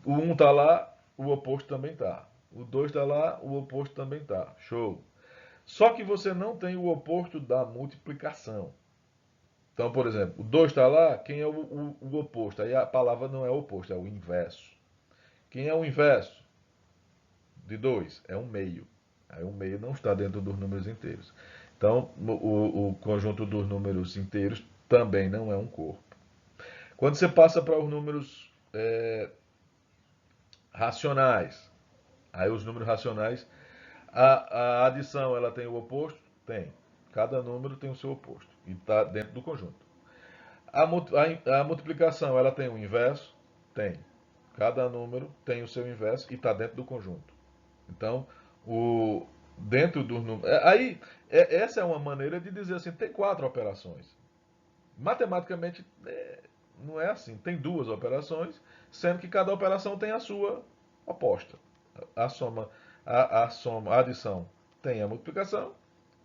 o 1 está lá, o oposto também está. O 2 está lá, o oposto também está. Show. Só que você não tem o oposto da multiplicação. Então, por exemplo, o 2 está lá, quem é o oposto? Aí a palavra não é oposto, é o inverso. Quem é o inverso de 2? É um meio. Aí o meio não está dentro dos números inteiros. Então, o conjunto dos números inteiros também não é um corpo. Quando você passa para os números racionais, aí os números racionais, a adição ela tem o oposto? Tem. Cada número tem o seu oposto e está dentro do conjunto. A multiplicação ela tem o inverso? Tem. Cada número tem o seu inverso e está dentro do conjunto. Então, dentro dos números. Essa é uma maneira de dizer assim: tem quatro operações. Matematicamente, não é assim. Tem duas operações, sendo que cada operação tem a sua oposta. A soma, a adição tem a multiplicação,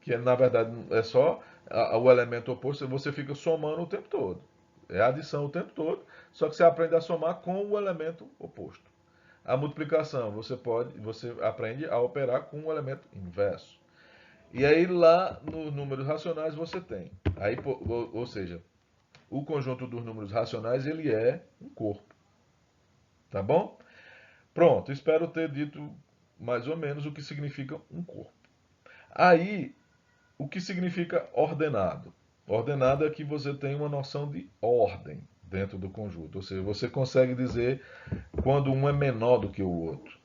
que na verdade é só o elemento oposto, você fica somando o tempo todo. É a adição o tempo todo, só que você aprende a somar com o elemento oposto. A multiplicação, você aprende a operar com o elemento inverso. E aí lá nos números racionais você tem. Aí, ou seja, o conjunto dos números racionais ele é um corpo. Tá bom? Pronto, espero ter dito mais ou menos o que significa um corpo. Aí, o que significa ordenado? Ordenado é que você tem uma noção de ordem dentro do conjunto. Ou seja, você consegue dizer quando um é menor do que o outro.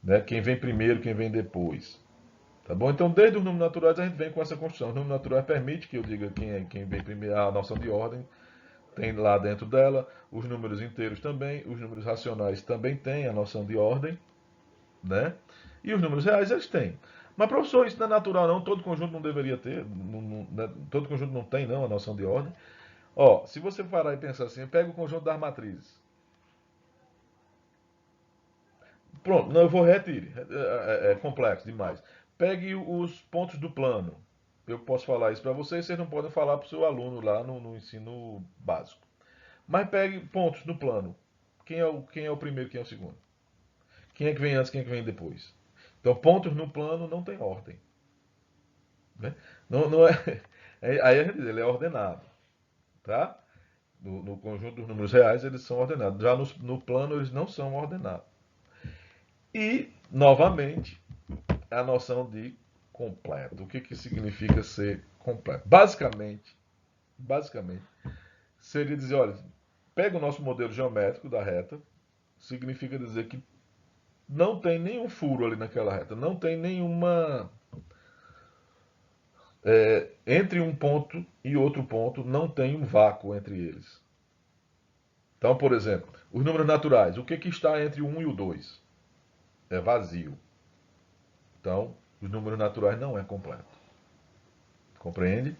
Né? Quem vem primeiro, quem vem depois. Tá bom? Então, desde os números naturais, a gente vem com essa construção. Os números naturais permite que eu diga quem vem primeiro, a noção de ordem tem lá dentro dela. Os números inteiros também, os números racionais também têm a noção de ordem, né? E os números reais eles têm. Mas, professor, isso não é natural não, todo conjunto não deveria ter, todo conjunto não tem não a noção de ordem. Ó, se você parar e pensar assim, pega o conjunto das matrizes. Pronto, não, eu vou retire, é complexo demais. Pegue os pontos do plano. Eu posso falar isso para vocês, vocês não podem falar para o seu aluno lá no ensino básico. Mas pegue pontos no plano. Quem é o primeiro, quem é o segundo? Quem é que vem antes, quem é que vem depois? Então, pontos no plano não tem ordem. Né? Não é, aí a gente diz, ele é ordenado. Tá? No conjunto dos números reais, eles são ordenados. Já no plano, eles não são ordenados. E novamente, a noção de completo. O que, que significa ser completo? Basicamente, seria dizer, olha, pega o nosso modelo geométrico da reta, significa dizer que não tem nenhum furo ali naquela reta, não tem nenhuma entre um ponto e outro ponto, não tem um vácuo entre eles. Então, por exemplo, os números naturais, o que, que está entre o 1 e o 2? É vazio. Então, os números naturais não é completo. Compreende?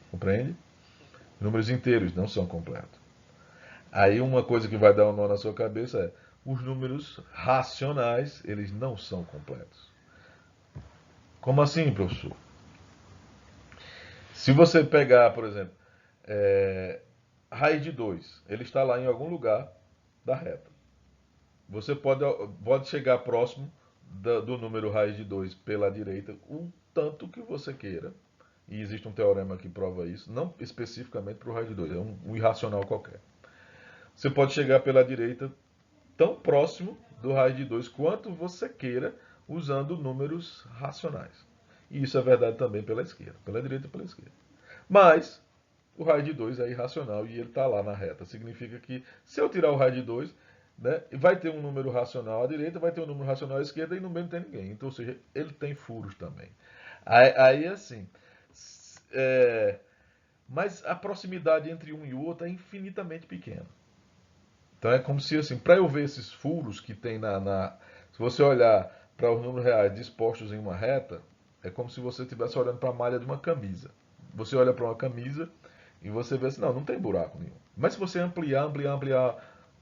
Compreende? Números inteiros não são completos. Aí uma coisa que vai dar um nó na sua cabeça é: os números racionais, eles não são completos. Como assim, professor? Se você pegar, por exemplo, raiz de 2, ele está lá em algum lugar da reta. Você pode chegar próximo do número raiz de 2 pela direita o tanto que você queira. E existe um teorema que prova isso, não especificamente para o raiz de 2, é um irracional qualquer. Você pode chegar pela direita tão próximo do raiz de 2 quanto você queira, usando números racionais. E isso é verdade também pela esquerda, pela direita e pela esquerda. Mas o raio de 2 é irracional e ele está lá na reta. Significa que se eu tirar o raio de 2, né, vai ter um número racional à direita, vai ter um número racional à esquerda e no meio não tem ninguém. Então, ou seja, ele tem furos também. Aí assim, é, mas a proximidade entre um e o outro é infinitamente pequena. Então é como se assim, para eu ver esses furos que tem se você olhar para os números reais dispostos em uma reta, é como se você estivesse olhando para a malha de uma camisa. Você olha para uma camisa e você vê assim, não tem buraco nenhum. Mas se você ampliar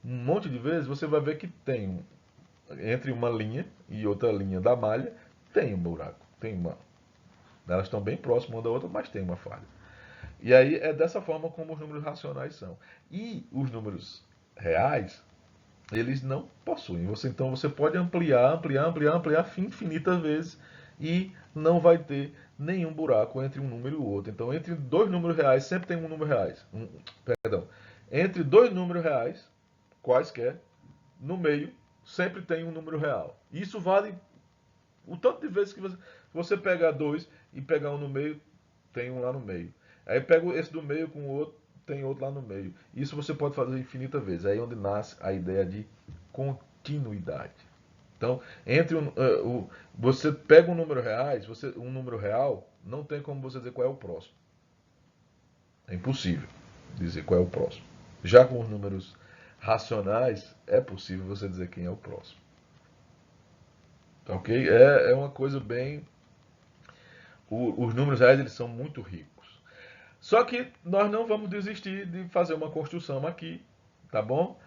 um monte de vezes, você vai ver que tem entre uma linha e outra linha da malha, tem um buraco, tem uma. Elas estão bem próximas uma da outra, mas tem uma falha. E aí é dessa forma como os números racionais são. E os números reais, eles não possuem. Então você pode ampliar infinitas vezes e não vai ter nenhum buraco entre um número e o outro. Então, entre dois números reais, sempre tem um número reais. Perdão. Entre dois números reais, quaisquer, no meio, sempre tem um número real. Isso vale o tanto de vezes que você pegar dois e pegar um no meio, tem um lá no meio. Aí pega esse do meio com o outro, tem outro lá no meio. Isso você pode fazer infinitas vezes. Aí é onde nasce a ideia de continuidade. Então, você pega um número reais, um número real, não tem como você dizer qual é o próximo. É impossível dizer qual é o próximo. Já com os números racionais, é possível você dizer quem é o próximo. Tá ok? É uma coisa bem. Os números reais eles são muito ricos. Só que nós não vamos desistir de fazer uma construção aqui, tá bom?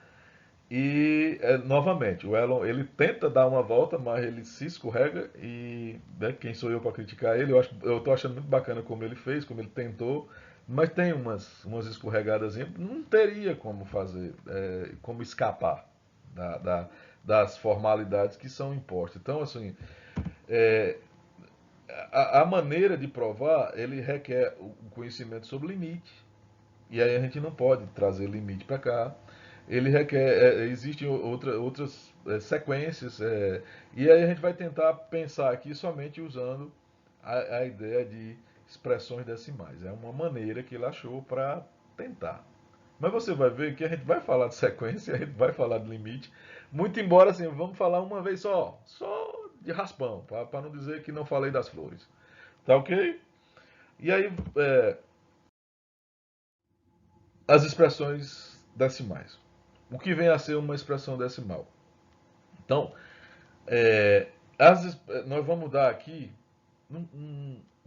E novamente, o Elon ele tenta dar uma volta, mas ele se escorrega e né, quem sou eu para criticar ele? Eu tô achando muito bacana como ele fez, como ele tentou, mas tem umas escorregadas, não teria como fazer, como escapar da, da, das formalidades que são impostas. Então, assim, é, a maneira de provar ele requer o conhecimento sobre limite. E aí a gente não pode trazer limite para cá. Ele requer, existem outras sequências, e aí a gente vai tentar pensar aqui somente usando a ideia de expressões decimais. É uma maneira que ele achou para tentar. Mas você vai ver que a gente vai falar de sequência, a gente vai falar de limite, muito embora assim, vamos falar uma vez só de raspão, para não dizer que não falei das flores. Tá ok? E aí, as expressões decimais. O que vem a ser uma expressão decimal? Então, é, nós vamos dar aqui,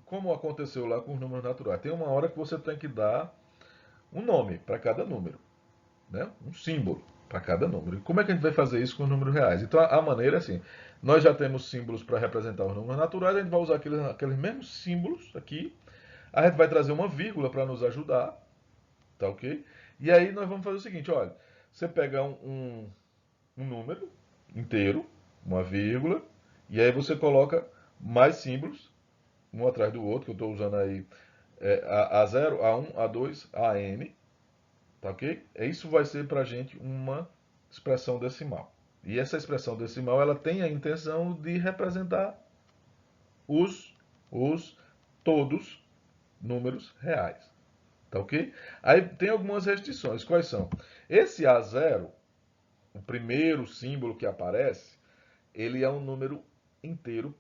como aconteceu lá com os números naturais. Tem uma hora que você tem que dar um nome para cada número, né? Um símbolo para cada número. E como é que a gente vai fazer isso com os números reais? Então, a maneira é assim: nós já temos símbolos para representar os números naturais, a gente vai usar aqueles mesmos símbolos aqui. A gente vai trazer uma vírgula para nos ajudar, tá ok? E aí nós vamos fazer o seguinte: olha, você pega um número inteiro, uma vírgula, e aí você coloca mais símbolos, um atrás do outro, que eu estou usando aí A0, A1, A2, AN, tá ok? Isso vai ser para a gente uma expressão decimal. E essa expressão decimal ela tem a intenção de representar os, os todos números reais. Tá ok? Aí tem algumas restrições. Quais são? Esse A0, o primeiro símbolo que aparece, ele é um número inteiro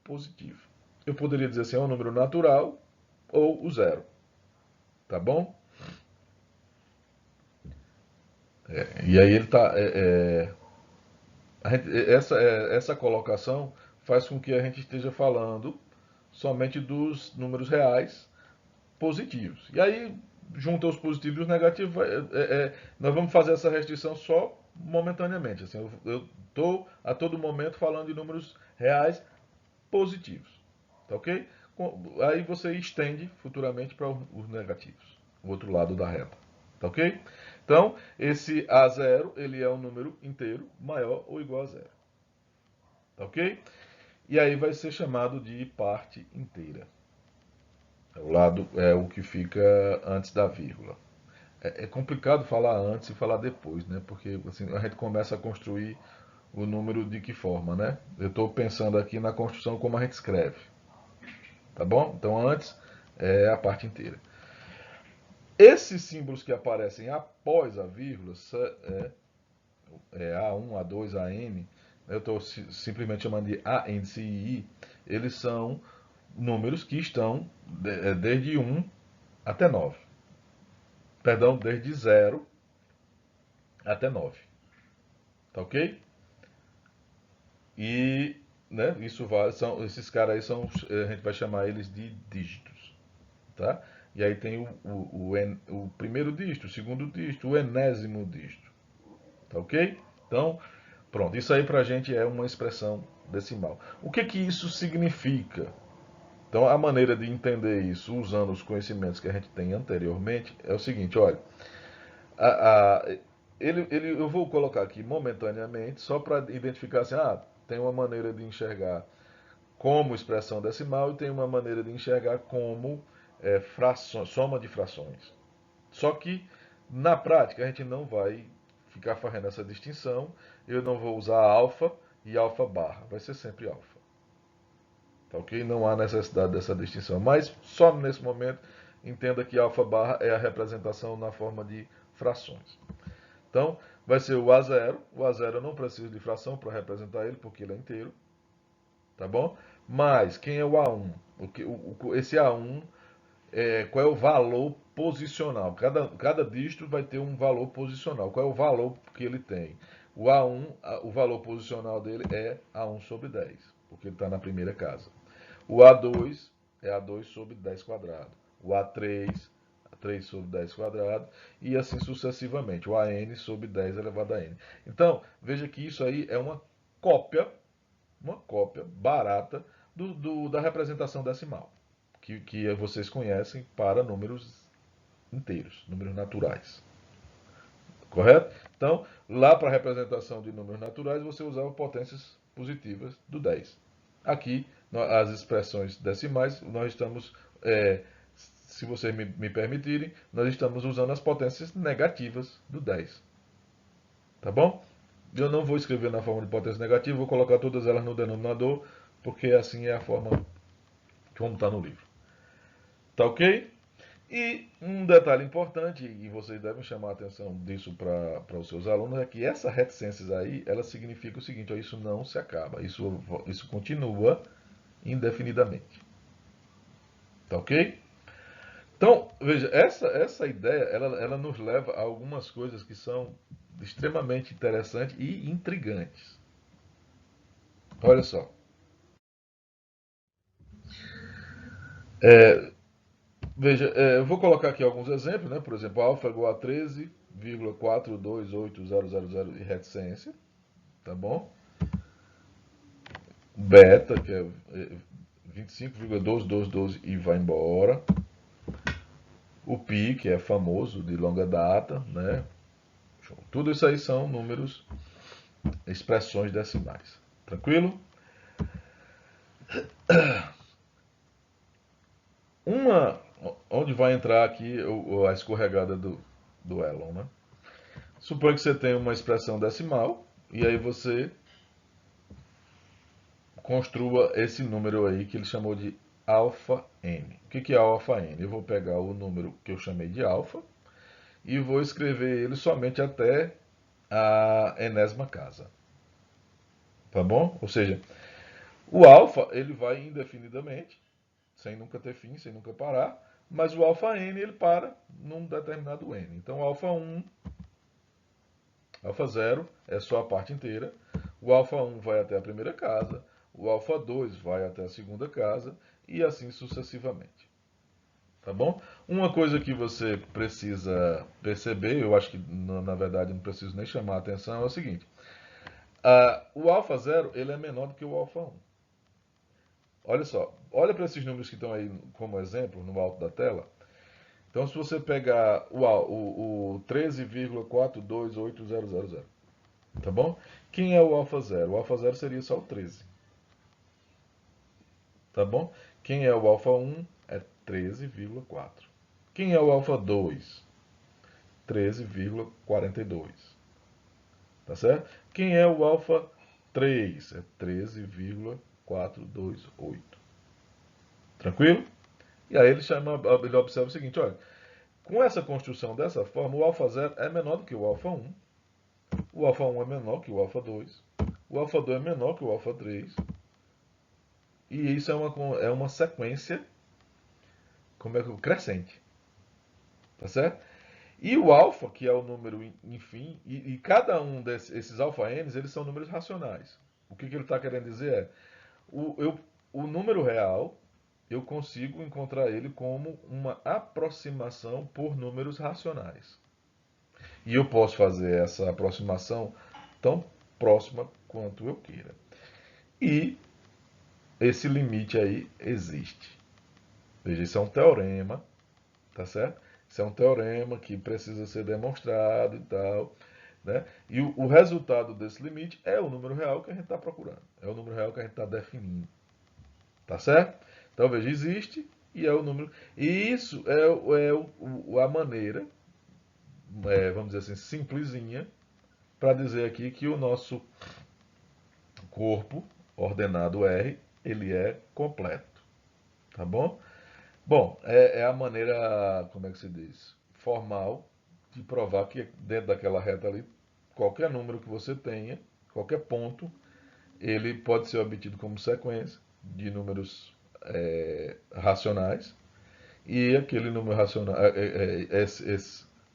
positivo. Eu poderia dizer assim, é um número natural ou o zero. Tá bom? E aí ele está. Essa colocação faz com que a gente esteja falando somente dos números reais positivos. E aí, junta os positivos e os negativos, nós vamos fazer essa restrição só momentaneamente. Assim, eu estou a todo momento falando de números reais positivos. Tá ok? Aí você estende futuramente para os negativos, o outro lado da reta. Tá ok? Então, esse A0 ele é um número inteiro maior ou igual a zero. Tá ok? E aí vai ser chamado de parte inteira. O lado é o que fica antes da vírgula. É complicado falar antes e falar depois, né? Porque assim, a gente começa a construir o número de que forma, né? Eu estou pensando aqui na construção como a gente escreve. Tá bom? Então antes é a parte inteira. Esses símbolos que aparecem após a vírgula, A1, A2, AN, eu estou simplesmente chamando de ANC e I, eles são números que estão desde 1 até 9. Perdão, desde 0 até 9. Tá ok? E né, isso esses caras aí são, a gente vai chamar eles de dígitos. Tá? E aí tem o primeiro dígito, o segundo dígito, o enésimo dígito. Tá ok? Então, pronto. Isso aí pra gente é uma expressão decimal. O que que isso significa? Então, a maneira de entender isso, usando os conhecimentos que a gente tem anteriormente, é o seguinte, olha, a, a, eu vou colocar aqui momentaneamente, só para identificar assim, tem uma maneira de enxergar como expressão decimal e tem uma maneira de enxergar como soma de frações. Só que, na prática, a gente não vai ficar fazendo essa distinção. Eu não vou usar alfa e alfa barra. Vai ser sempre alfa. Tá ok? Não há necessidade dessa distinção. Mas, só nesse momento, entenda que alfa barra é a representação na forma de frações. Então, vai ser o A0. O A0 eu não preciso de fração para representar ele, porque ele é inteiro. Tá bom? Mas, quem é o A1? Esse A1 qual é o valor posicional. Cada dígito vai ter um valor posicional. Qual é o valor que ele tem? O A1, o valor posicional dele é A1 sobre 10, porque ele está na primeira casa. O A2 é A2 sobre 10 quadrado. O A3, A3 sobre 10 quadrado. E assim sucessivamente. O AN sobre 10 elevado a N. Então, veja que isso aí é uma cópia barata da representação decimal que vocês conhecem para números inteiros, números naturais. Correto? Então, lá para a representação de números naturais, você usava potências positivas do 10. Aqui, as expressões decimais, nós estamos, se vocês me permitirem, nós estamos usando as potências negativas do 10. Tá bom? Eu não vou escrever na forma de potência negativa, vou colocar todas elas no denominador, porque assim é a forma como está no livro. Tá ok? E um detalhe importante, e vocês devem chamar a atenção disso para os seus alunos, é que essa reticências aí, ela significa o seguinte, ó, isso não se acaba, isso continua indefinidamente. Tá ok? Então, veja, essa ideia, ela nos leva a algumas coisas que são extremamente interessantes e intrigantes. Olha só. Veja, eu vou colocar aqui alguns exemplos, né? Por exemplo, alfa é igual a 13,428000 de reticência, tá bom? Beta, que é 25,1212 e vai embora. O pi, que é famoso, de longa data, né? Tudo isso aí são números, expressões decimais. Tranquilo? Uma, onde vai entrar aqui a escorregada do Elon, né? Suponha que você tem uma expressão decimal, e aí você construa esse número aí que ele chamou de alfa n. O que é alfa n? Eu vou pegar o número que eu chamei de alfa e vou escrever ele somente até a enésima casa. Tá bom? Ou seja, o alfa ele vai indefinidamente, sem nunca ter fim, sem nunca parar, mas o alfa n ele para num determinado n. Então, alfa 1, alfa 0 é só a parte inteira, o alfa 1 vai até a primeira casa, o alfa 2 vai até a segunda casa e assim sucessivamente. Tá bom? Uma coisa que você precisa perceber, eu acho que na verdade não preciso nem chamar a atenção, é o seguinte: o alfa 0 ele é menor do que o alfa 1. Olha só, olha para esses números que estão aí como exemplo no alto da tela. Então, se você pegar o 13,428000, tá bom? Quem é o alfa 0? O alfa 0 seria só o 13, tá bom? Quem é o alfa 1 é 13,4. Quem é o alfa 2? 13,42, tá certo? Quem é o alfa 3? É 13,428. Tranquilo? E aí ele observa o seguinte, olha, com essa construção dessa forma, o alfa 0 é menor do que o alfa 1, o alfa 1 é menor que o alfa 2, o alfa 2 é menor que o alfa 3, e isso é uma sequência como é, crescente, tá certo? E o alfa, que é o número, enfim, e cada um desses alfa n's, eles são números racionais. O que ele está querendo dizer é, o número real, eu consigo encontrar ele como uma aproximação por números racionais. E eu posso fazer essa aproximação tão próxima quanto eu queira. E esse limite aí existe. Veja, isso é um teorema, tá certo? Isso é um teorema que precisa ser demonstrado e tal, né? E o resultado desse limite é o número real que a gente está procurando. É o número real que a gente está definindo, tá certo? Então, veja, existe e é o número. E isso a maneira, vamos dizer assim, simplesinha, para dizer aqui que o nosso corpo ordenado R, ele é completo, tá bom? Bom, é a maneira, como é que se diz, formal de provar que dentro daquela reta ali, qualquer número que você tenha, qualquer ponto, ele pode ser obtido como sequência de números racionais e aquele número racional,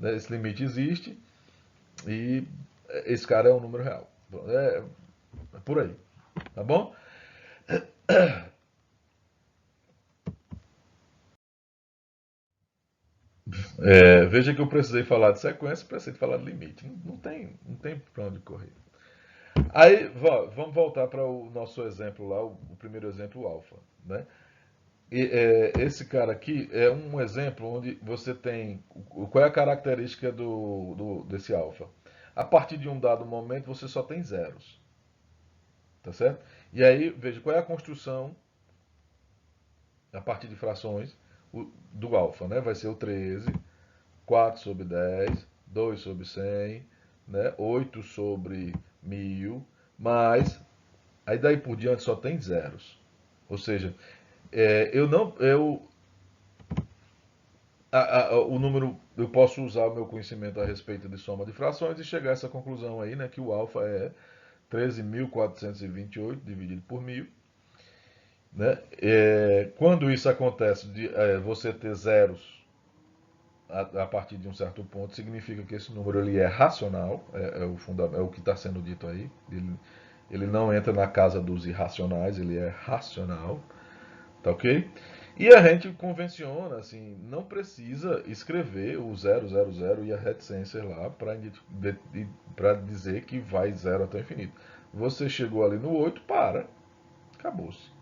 né, esse limite existe e esse cara é um número real. É por aí, tá bom? Veja que eu precisei falar de sequência, precisei falar de limite. Não tem para onde correr. Aí, vamos voltar para o nosso exemplo lá, o primeiro exemplo, o alfa, né? Esse cara aqui é um exemplo onde você tem qual é a característica desse alfa. A partir de um dado momento você só tem zeros, tá certo? E aí, veja qual é a construção a partir de frações do alfa, né? Vai ser o 13, 4 sobre 10, 2 sobre 100, né? 8 sobre 1000, mais, aí daí por diante só tem zeros. Ou seja, eu não, eu, o número, eu posso usar o meu conhecimento a respeito de soma de frações e chegar a essa conclusão aí, né? Que o alfa é 13.428 dividido por 1000. Né? Quando isso acontece, você ter zeros a partir de um certo ponto, significa que esse número ele é racional, é o que está sendo dito aí. Ele não entra na casa dos irracionais, ele é racional, tá ok? E a gente convenciona, assim, não precisa escrever o 000 e a reticência lá para dizer que vai zero até o infinito. Você chegou ali no 8, para, acabou-se.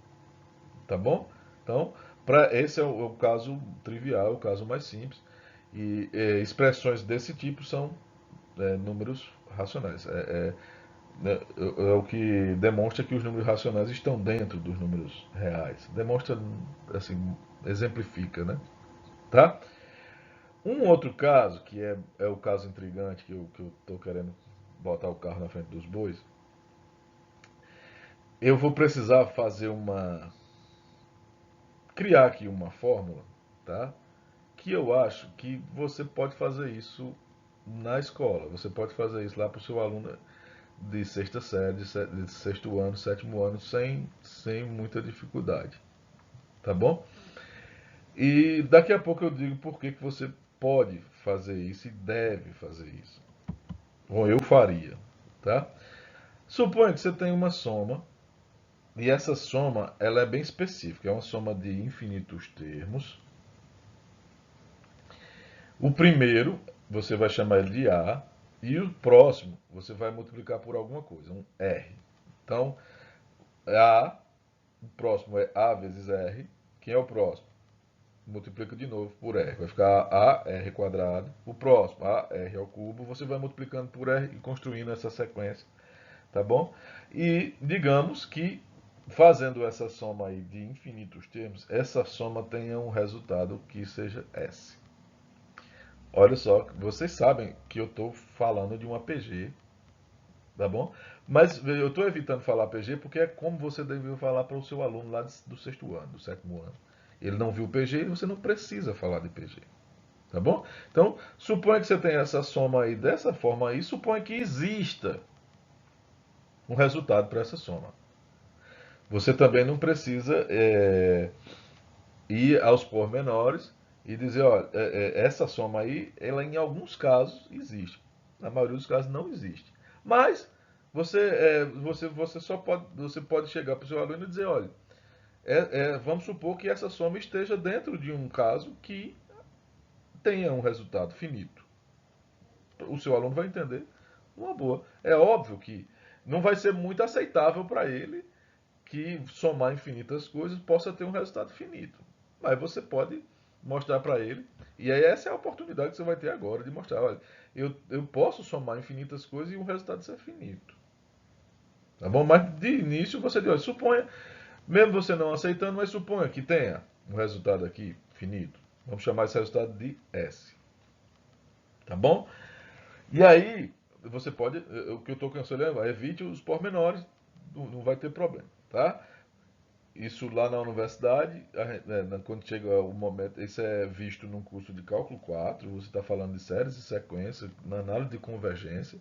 Tá bom? Então, esse é o caso trivial, o caso mais simples. E expressões desse tipo são números racionais. É o que demonstra que os números racionais estão dentro dos números reais. Demonstra, assim, exemplifica, né? Tá? Um outro caso, que é o caso intrigante que eu estou querendo botar o carro na frente dos bois, eu vou precisar criar aqui uma fórmula, tá? Que eu acho que você pode fazer isso na escola. Você pode fazer isso lá para o seu aluno de sexta série, de sexto ano, sétimo ano, sem muita dificuldade, tá bom? E daqui a pouco eu digo por que você pode fazer isso e deve fazer isso. Ou eu faria, tá? Suponha que você tem uma soma, e essa soma ela é bem específica, é uma soma de infinitos termos. O primeiro você vai chamar ele de A, e o próximo você vai multiplicar por alguma coisa, um R. Então, A, o próximo é A vezes R. Quem é o próximo? Multiplica de novo por R. Vai ficar AR quadrado. O próximo, AR ao cubo. Você vai multiplicando por R e construindo essa sequência. Tá bom? E digamos que fazendo essa soma aí de infinitos termos, essa soma tenha um resultado que seja S. Olha só, vocês sabem que eu estou falando de uma PG, tá bom? Mas eu estou evitando falar PG porque é como você deve falar para o seu aluno lá do sexto ano, do sétimo ano. Ele não viu PG e você não precisa falar de PG. Tá bom? Então, suponha que você tenha essa soma aí dessa forma aí, suponha que exista um resultado para essa soma. Você também não precisa ir aos pormenores e dizer, olha, essa soma aí, ela em alguns casos existe. Na maioria dos casos não existe. Mas você pode chegar para o seu aluno e dizer, olha, vamos supor que essa soma esteja dentro de um caso que tenha um resultado finito. O seu aluno vai entender uma boa. É óbvio que não vai ser muito aceitável para ele que somar infinitas coisas possa ter um resultado finito. Mas você pode mostrar para ele, e aí essa é a oportunidade que você vai ter agora de mostrar, olha, eu posso somar infinitas coisas e o resultado ser finito. Tá bom? Mas de início você diz, olha, suponha, mesmo você não aceitando, mas suponha que tenha um resultado aqui finito. Vamos chamar esse resultado de S. Tá bom? E aí, você pode, o que eu estou aconselhando, evite os pormenores, não vai ter problema, tá? Isso lá na universidade, quando chega o momento, isso é visto num curso de cálculo 4, você está falando de séries e sequências, na análise de convergência,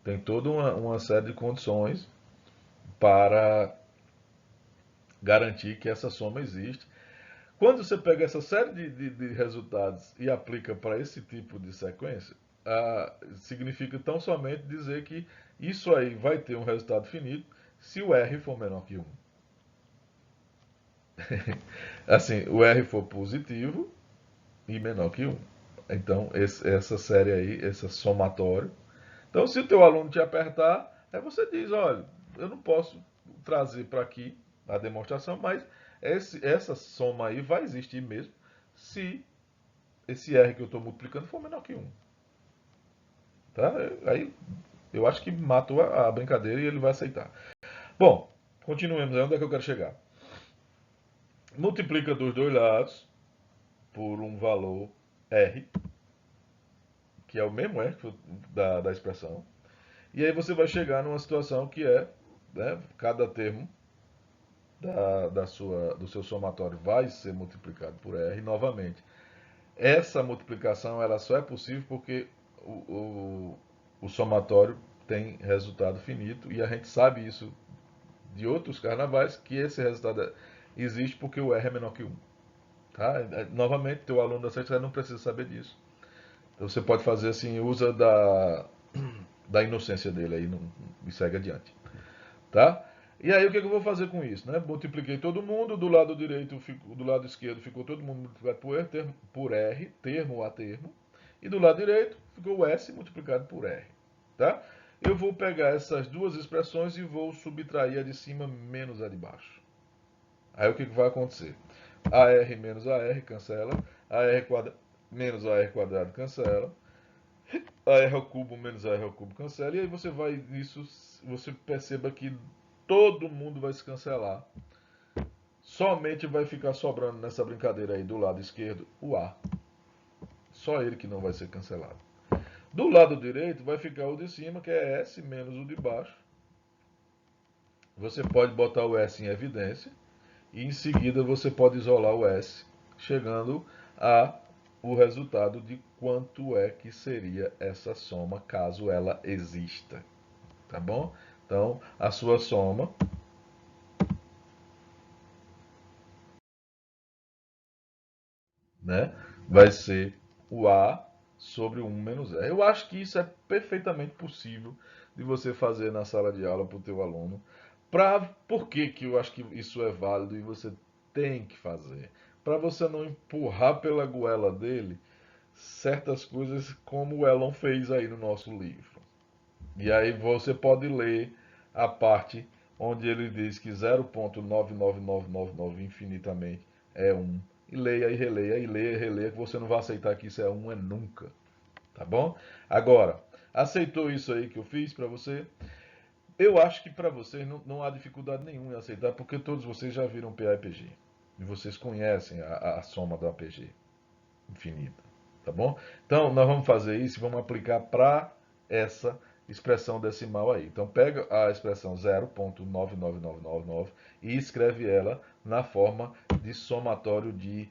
tem toda uma série de condições para garantir que essa soma existe. Quando você pega essa série de resultados e aplica para esse tipo de sequência, significa tão somente dizer que isso aí vai ter um resultado finito se o R for menor que 1. Assim, o R for positivo e menor que 1. Então, essa série aí, esse somatório. Então, se o teu aluno te apertar, aí você diz, olha, eu não posso trazer para aqui a demonstração, mas essa soma aí vai existir mesmo se esse R que eu estou multiplicando for menor que 1. Tá? Aí eu acho que matou a brincadeira e ele vai aceitar. Bom, continuemos. Onde é que eu quero chegar? Multiplica dos dois lados por um valor R, que é o mesmo R da expressão. E aí você vai chegar numa situação que é, né, cada termo do seu somatório vai ser multiplicado por R novamente. Essa multiplicação ela só é possível porque o somatório tem resultado finito e a gente sabe isso de outros carnavais que esse resultado existe porque o R é menor que 1. Tá? Novamente, teu aluno da sexta série não precisa saber disso. Então você pode fazer assim, usa da inocência dele aí e segue adiante. Tá? E aí o que eu vou fazer com isso? Né? Multipliquei todo mundo, do lado direito, do lado esquerdo ficou todo mundo multiplicado por R, termo a termo, e do lado direito ficou o S multiplicado por R. Tá? Eu vou pegar essas duas expressões e vou subtrair a de cima menos a de baixo. Aí o que vai acontecer? AR menos AR cancela, AR quadrado menos AR quadrado cancela, AR ao cubo menos AR ao cubo cancela, e aí você vai nisso, você perceba que todo mundo vai se cancelar. Somente vai ficar sobrando nessa brincadeira aí do lado esquerdo o A. Só ele que não vai ser cancelado. Do lado direito vai ficar o de cima, que é S menos o de baixo. Você pode botar o S em evidência e em seguida você pode isolar o S, chegando a o resultado de quanto é que seria essa soma caso ela exista, tá bom? Então, a sua soma, né, vai ser o A sobre 1 menos R. Eu acho que isso é perfeitamente possível de você fazer na sala de aula para o teu aluno. Por que que eu acho que isso é válido e você tem que fazer? Para você não empurrar pela goela dele certas coisas como o Elon fez aí no nosso livro. E aí você pode ler a parte onde ele diz que 0,99999 infinitamente é 1. E leia e releia, que você não vai aceitar que isso é 1 é nunca. Tá bom? Agora, aceitou isso aí que eu fiz para você? Eu acho que para vocês não há dificuldade nenhuma em aceitar, porque todos vocês já viram PA e PG. E vocês conhecem a soma do APG infinita. Tá bom? Então, nós vamos fazer isso e vamos aplicar para essa expressão decimal aí. Então, pega a expressão 0,99999 e escreve ela na forma de somatório de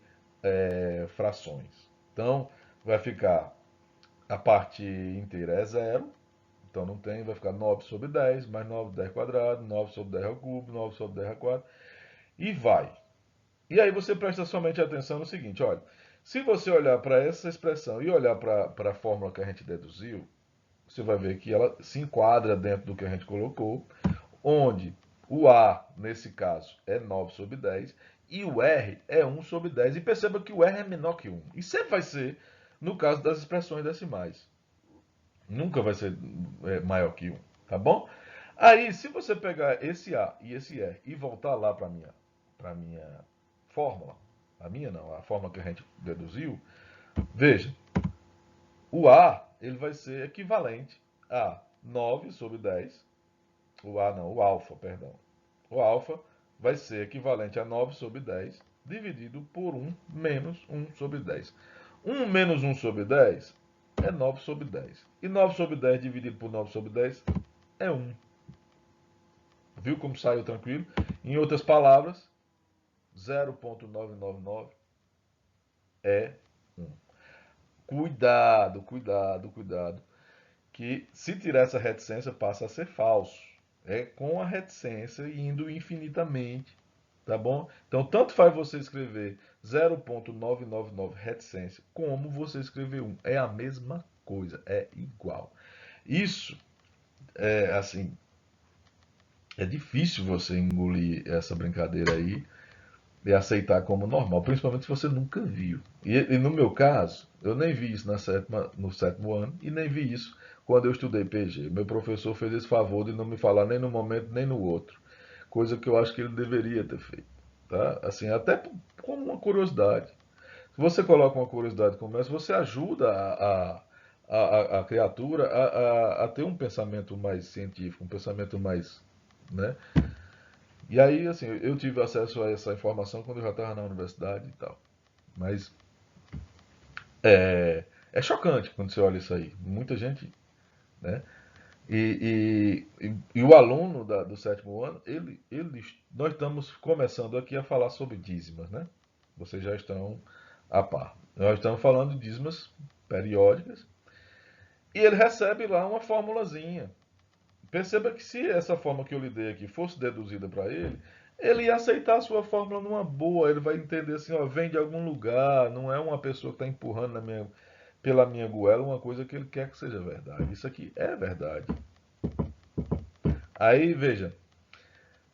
frações. Então, vai ficar a parte inteira é zero, então não tem, vai ficar 9 sobre 10, mais 9 10 quadrado, 9 sobre 10 ao cubo, 9 sobre 10 ao quadrado, e vai. E aí você presta somente atenção no seguinte, olha, se você olhar para essa expressão e olhar para a fórmula que a gente deduziu, você vai ver que ela se enquadra dentro do que a gente colocou, onde o A, nesse caso, é 9 sobre 10 e o R é 1 sobre 10. E perceba que o R é menor que 1. E sempre vai ser no caso das expressões decimais. Nunca vai ser maior que 1, tá bom? Aí, se você pegar esse A e esse R e voltar lá para minha fórmula, a minha não, a fórmula que a gente deduziu, veja, o A ele vai ser equivalente a 9 sobre 10, o A não, o alfa, perdão. O alfa vai ser equivalente a 9 sobre 10 dividido por 1 menos 1 sobre 10. 1 menos 1 sobre 10 é 9 sobre 10. E 9 sobre 10 dividido por 9 sobre 10 é 1. Viu como saiu tranquilo? Em outras palavras, 0,999 é 1. Cuidado, cuidado, cuidado. Que se tirar essa reticência passa a ser falso. É com a reticência indo infinitamente, tá bom? Então, tanto faz você escrever 0,999 reticência, como você escrever 1. É a mesma coisa, é igual. Isso é assim, é difícil você engolir essa brincadeira aí e aceitar como normal, principalmente se você nunca viu. E no meu caso, eu nem vi isso no sétimo ano e nem vi isso quando eu estudei PG. Meu professor fez esse favor de não me falar nem no momento nem no outro, coisa que eu acho que ele deveria ter feito, tá? Assim, até como uma curiosidade. Se você coloca uma curiosidade como essa, você ajuda a criatura a ter um pensamento mais científico, um pensamento mais, né? E aí, assim, eu tive acesso a essa informação quando eu já estava na universidade e tal. Mas é chocante quando você olha isso aí. Muita gente, né? E o aluno do sétimo ano, nós estamos começando aqui a falar sobre dízimas, né? Vocês já estão a par. Nós estamos falando de dízimas periódicas e ele recebe lá uma formulazinha. Perceba que se essa forma que eu lhe dei aqui fosse deduzida para ele, ele ia aceitar a sua fórmula numa boa. Ele vai entender assim, ó, vem de algum lugar, não é uma pessoa que está empurrando pela minha goela uma coisa que ele quer que seja verdade. Isso aqui é verdade. Aí, veja,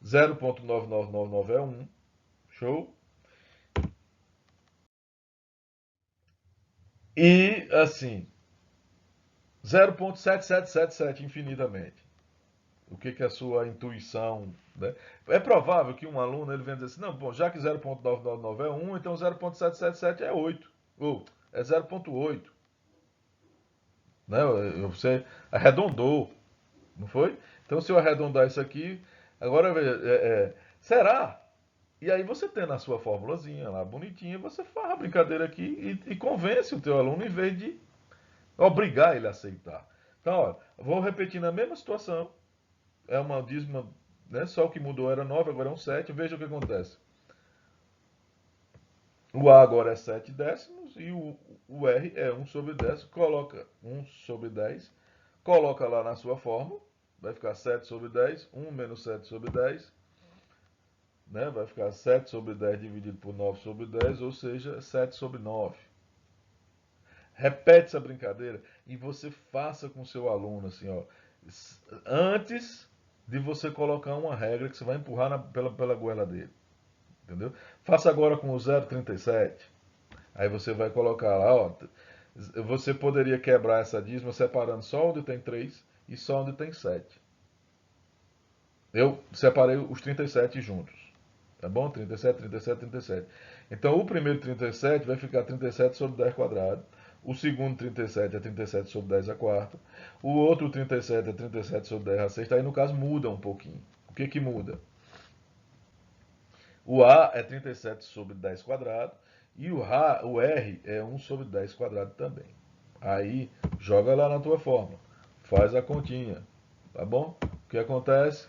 0,9999 é 1, show? E, assim, 0,7777 infinitamente. O que é a sua intuição, né? É provável que um aluno ele venha dizer assim, não, bom, já que 0,999 é 1, então 0,777 é 8, ou é 0,8, né? Você arredondou, não foi? Então se eu arredondar isso aqui, agora veja, será? E aí você tem na sua formulazinha lá bonitinha, você faz a brincadeira aqui e convence o teu aluno em vez de Obrigar ele a aceitar. Então, olha, vou repetir na mesma situação. É uma dízima, né? Só o que mudou era 9, agora é um 7. Veja o que acontece. O A agora é 7 décimos e o R é 1/10. Coloca 1/10. Coloca lá na sua fórmula. Vai ficar 7/10. 1 menos 7/10. Né? Vai ficar 7/10 dividido por 9/10, ou seja, 7/9. Repete essa brincadeira e você faça com o seu aluno assim, ó, antes de você colocar uma regra que você vai empurrar pela goela dele, entendeu? Faça agora com o 0,37. Aí você vai colocar lá, ó, você poderia quebrar essa dízima separando só onde tem 3 e só onde tem 7. Eu separei os 37 juntos. Tá bom? 37, 37, 37. Então, o primeiro 37 vai ficar 37/10². O segundo 37 é 37/10². O outro 37 é 37/10². Aí, no caso, muda um pouquinho. O que que muda? O A é 37/10² e o R é 1/10² também. Aí, joga lá na tua fórmula. Faz a continha. Tá bom? O que acontece?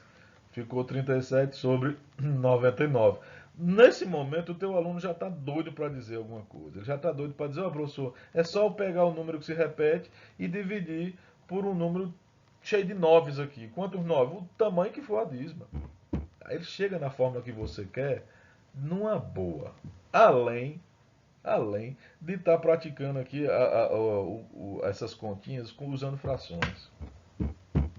Ficou 37/99. Nesse momento, o teu aluno já está doido para dizer alguma coisa. Ele já está doido para dizer, ó, professor, é só eu pegar o número que se repete e dividir por um número cheio de noves aqui. Quantos nove? O tamanho que for a dízima. Aí ele chega na fórmula que você quer numa boa. Além de estar praticando aqui essas continhas usando frações.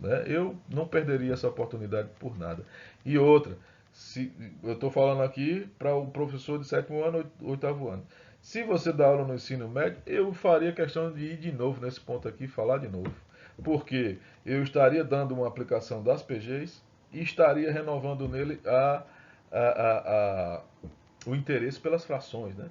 Né? Eu não perderia essa oportunidade por nada. E outra, se, eu estou falando aqui para o professor de sétimo ano, oitavo ano. Se você dá aula no ensino médio, eu faria questão de ir de novo nesse ponto aqui e falar de novo. Porque eu estaria dando uma aplicação das PGs e estaria renovando nele a, o interesse pelas frações. Né?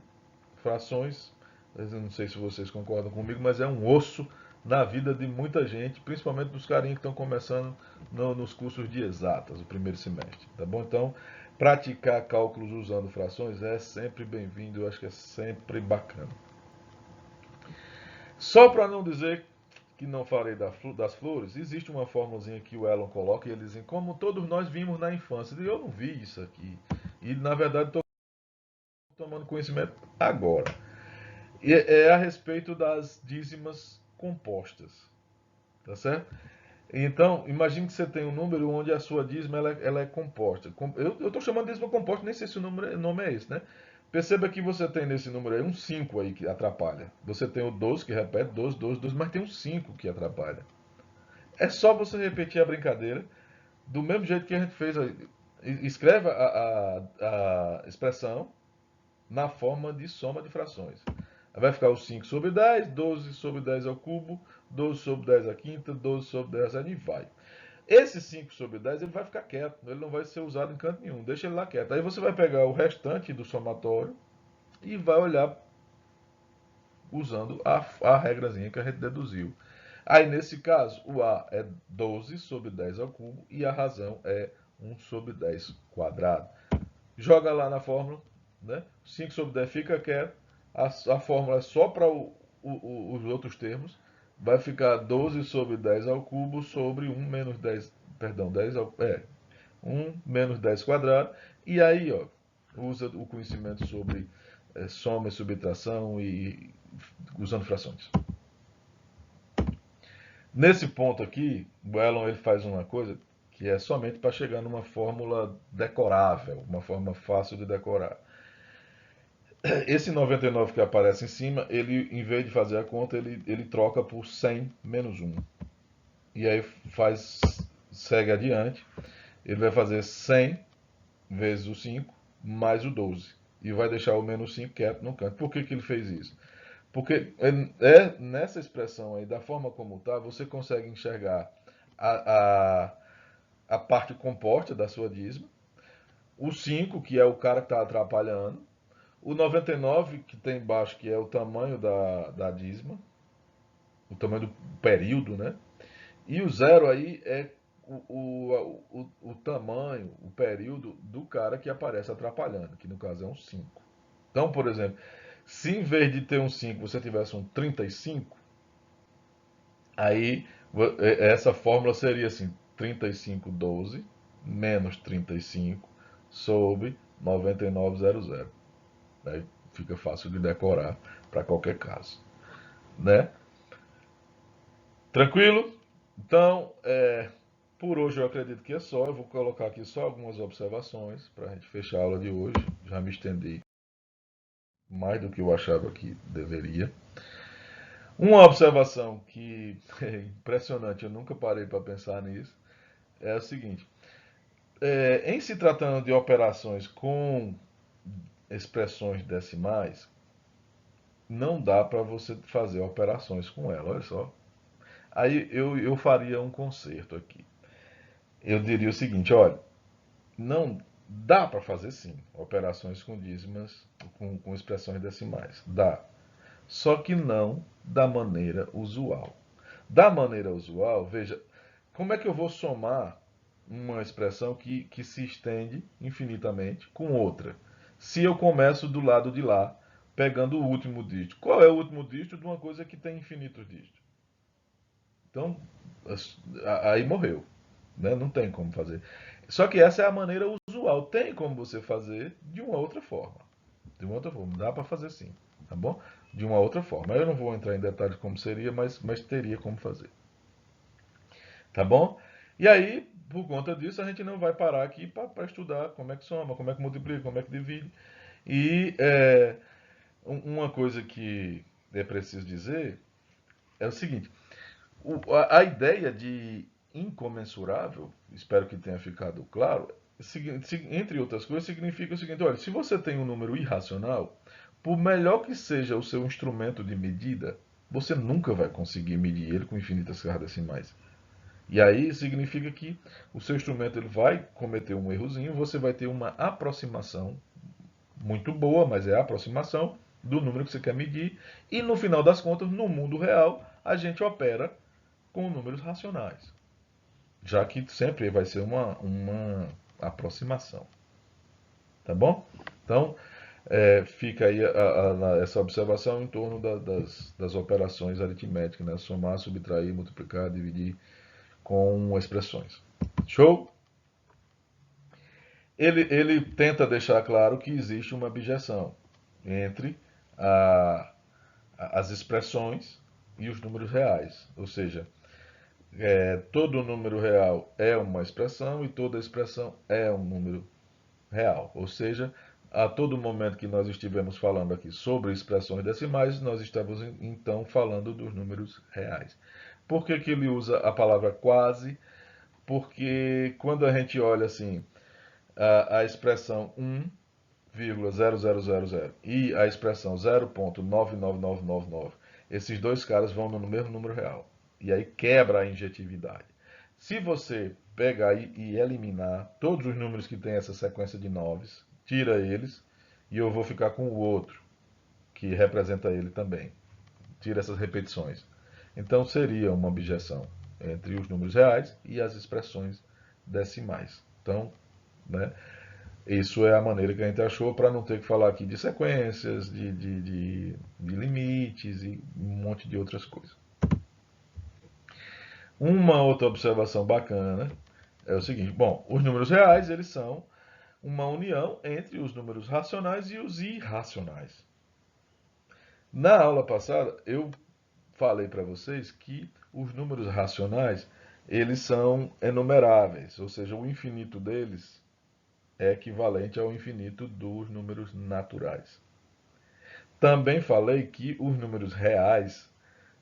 Frações, eu não sei se vocês concordam comigo, mas é um osso na vida de muita gente, principalmente dos carinhos que estão começando nos cursos de exatas, o primeiro semestre, tá bom? Então, praticar cálculos usando frações é sempre bem-vindo, eu acho que é sempre bacana. Só para não dizer que não falei das flores, existe uma formulazinha que o Elon coloca e ele diz, como todos nós vimos na infância. E eu não vi isso aqui. E, na verdade, estou tomando conhecimento agora. E é a respeito das dízimas compostas, tá certo? Então, imagine que você tem um número onde a sua dízima ela é composta. Eu estou chamando de dízima composta, nem sei se nome é esse, né? Perceba que você tem nesse número aí um 5 aí que atrapalha. Você tem o 12 que repete, 12, 12, 12, mas tem um 5 que atrapalha. É só você repetir a brincadeira do mesmo jeito que a gente fez. Escreve a expressão na forma de soma de frações. Vai ficar o 5/10, 12/10², 12/10², 12/10 e vai. Esse 5/10 ele vai ficar quieto, ele não vai ser usado em canto nenhum, deixa ele lá quieto. Aí você vai pegar o restante do somatório e vai olhar usando a regrazinha que a gente deduziu. Aí nesse caso, o A é 12/10² e a razão é 1/10². Joga lá na fórmula, né? 5/10 fica quieto, a fórmula é só para os outros termos, vai ficar 12/10³ sobre 1 menos 10, perdão, 1 menos 10², e aí, ó, usa o conhecimento sobre soma e subtração e usando frações. Nesse ponto aqui, o Elon ele faz uma coisa que é somente para chegar numa fórmula decorável, uma forma fácil de decorar. Esse 99 que aparece em cima, ele, em vez de fazer a conta, ele troca por 100 menos 1. E aí segue adiante. Ele vai fazer 100 vezes o 5 mais o 12. E vai deixar o menos 5 quieto no canto. Por que, que ele fez isso? Porque nessa expressão aí, da forma como está, você consegue enxergar a, a, a parte composta da sua dízima, o 5, que é o cara que está atrapalhando, o 99, que tem embaixo, que é o tamanho da dízima, o tamanho do período, né? E o zero aí é o tamanho, o período do cara que aparece atrapalhando, que no caso é um 5. Então, por exemplo, se em vez de ter um 5 você tivesse um 35, Aí essa fórmula seria assim, 3512 menos 35 sobre 9900. Aí fica fácil de decorar para qualquer caso, né? Tranquilo? Então, por hoje eu acredito que é só. Eu vou colocar aqui só algumas observações para a gente fechar a aula de hoje. Já me estendi mais do que eu achava que deveria. Uma observação que é impressionante, eu nunca parei para pensar nisso, é o seguinte: em se tratando de operações com expressões decimais, não dá para você fazer operações com ela. Olha só. Aí eu faria um conserto aqui. Eu diria o seguinte: olha, não dá para fazer sim operações com dízimas, com expressões decimais. Dá. Só que não da maneira usual. Da maneira usual, veja, como é que eu vou somar uma expressão que se estende infinitamente com outra? Se eu começo do lado de lá, pegando o último dígito. Qual é o último dígito de uma coisa que tem infinitos dígitos? Então, aí morreu. Né? Não tem como fazer. Só que essa é a maneira usual. Tem como você fazer de uma outra forma. De uma outra forma. Dá para fazer sim. Tá bom? De uma outra forma. Eu não vou entrar em detalhes como seria, mas teria como fazer. Tá bom? E aí, por conta disso, a gente não vai parar aqui para estudar como é que soma, como é que multiplica, como é que divide. E uma coisa que é preciso dizer é o seguinte: a ideia de incomensurável, espero que tenha ficado claro, entre outras coisas, significa o seguinte: olha, se você tem um número irracional, por melhor que seja o seu instrumento de medida, você nunca vai conseguir medir ele com infinitas casas decimais. E aí significa que o seu instrumento ele vai cometer um errozinho, você vai ter uma aproximação muito boa, mas é a aproximação do número que você quer medir, e no final das contas, no mundo real, a gente opera com números racionais, já que sempre vai ser uma aproximação. Tá bom? Então, fica aí essa observação em torno das operações aritméticas, né? Somar, subtrair, multiplicar, dividir com expressões. Show? Ele tenta deixar claro que existe uma abjeção entre a, as expressões e os números reais. Ou seja, todo número real é uma expressão e toda expressão é um número real. Ou seja, a todo momento que nós estivemos falando aqui sobre expressões decimais, nós estamos então falando dos números reais. Por que, que ele usa a palavra quase? Porque quando a gente olha assim, a expressão 1,0000 e a expressão 0,99999, esses dois caras vão no mesmo número real. E aí quebra a injetividade. Se você pegar e eliminar todos os números que tem essa sequência de noves, tira eles e eu vou ficar com o outro, que representa ele também. Tira essas repetições. Então seria uma objeção entre os números reais e as expressões decimais. Então, né, isso é a maneira que a gente achou para não ter que falar aqui de sequências, de limites e um monte de outras coisas. Uma outra observação bacana é o seguinte: bom, os números reais eles são uma união entre os números racionais e os irracionais. Na aula passada eu falei para vocês que os números racionais eles são enumeráveis, ou seja, o infinito deles é equivalente ao infinito dos números naturais. Também falei que os números reais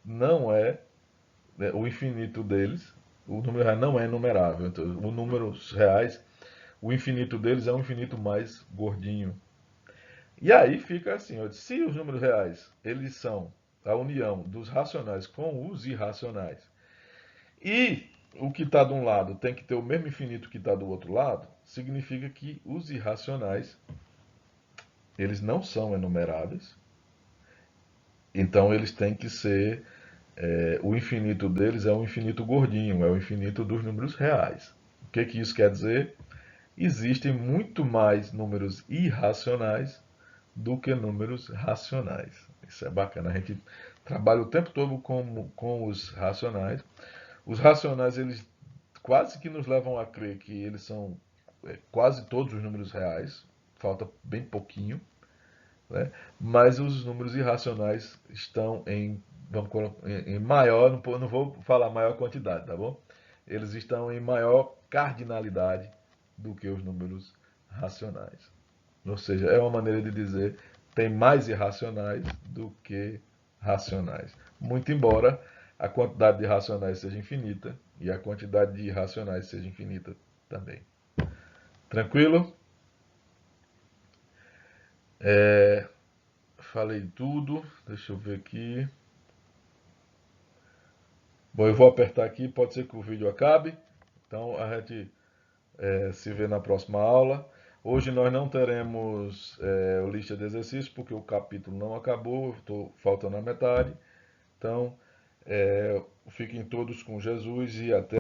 não é, o infinito deles, o número real não é enumerável. Então, os números reais, o infinito deles é um infinito mais gordinho. E aí fica assim, ó, se os números reais eles são a união dos racionais com os irracionais e o que está de um lado tem que ter o mesmo infinito que está do outro lado, significa que os irracionais eles não são enumeráveis, então eles têm que ser, o infinito deles é um infinito gordinho, é o infinito dos números reais. O que, que isso quer dizer? Existem muito mais números irracionais do que números racionais. Isso é bacana a gente trabalha o tempo todo com os racionais. Os racionais, eles quase que nos levam a crer que eles são quase todos os números reais, falta bem pouquinho, né? Mas os números irracionais estão em maior, não vou falar maior quantidade, tá bom? Eles estão em maior cardinalidade do que os números racionais. Ou seja, é uma maneira de dizer tem mais irracionais do que racionais. Muito embora a quantidade de racionais seja infinita e a quantidade de irracionais seja infinita também. Tranquilo? É, falei tudo. Deixa eu ver aqui. Bom, eu vou apertar aqui, pode ser que o vídeo acabe. Então a gente se vê na próxima aula. Hoje nós não teremos o lista de exercícios porque o capítulo não acabou, estou faltando a metade. Então, fiquem todos com Jesus e até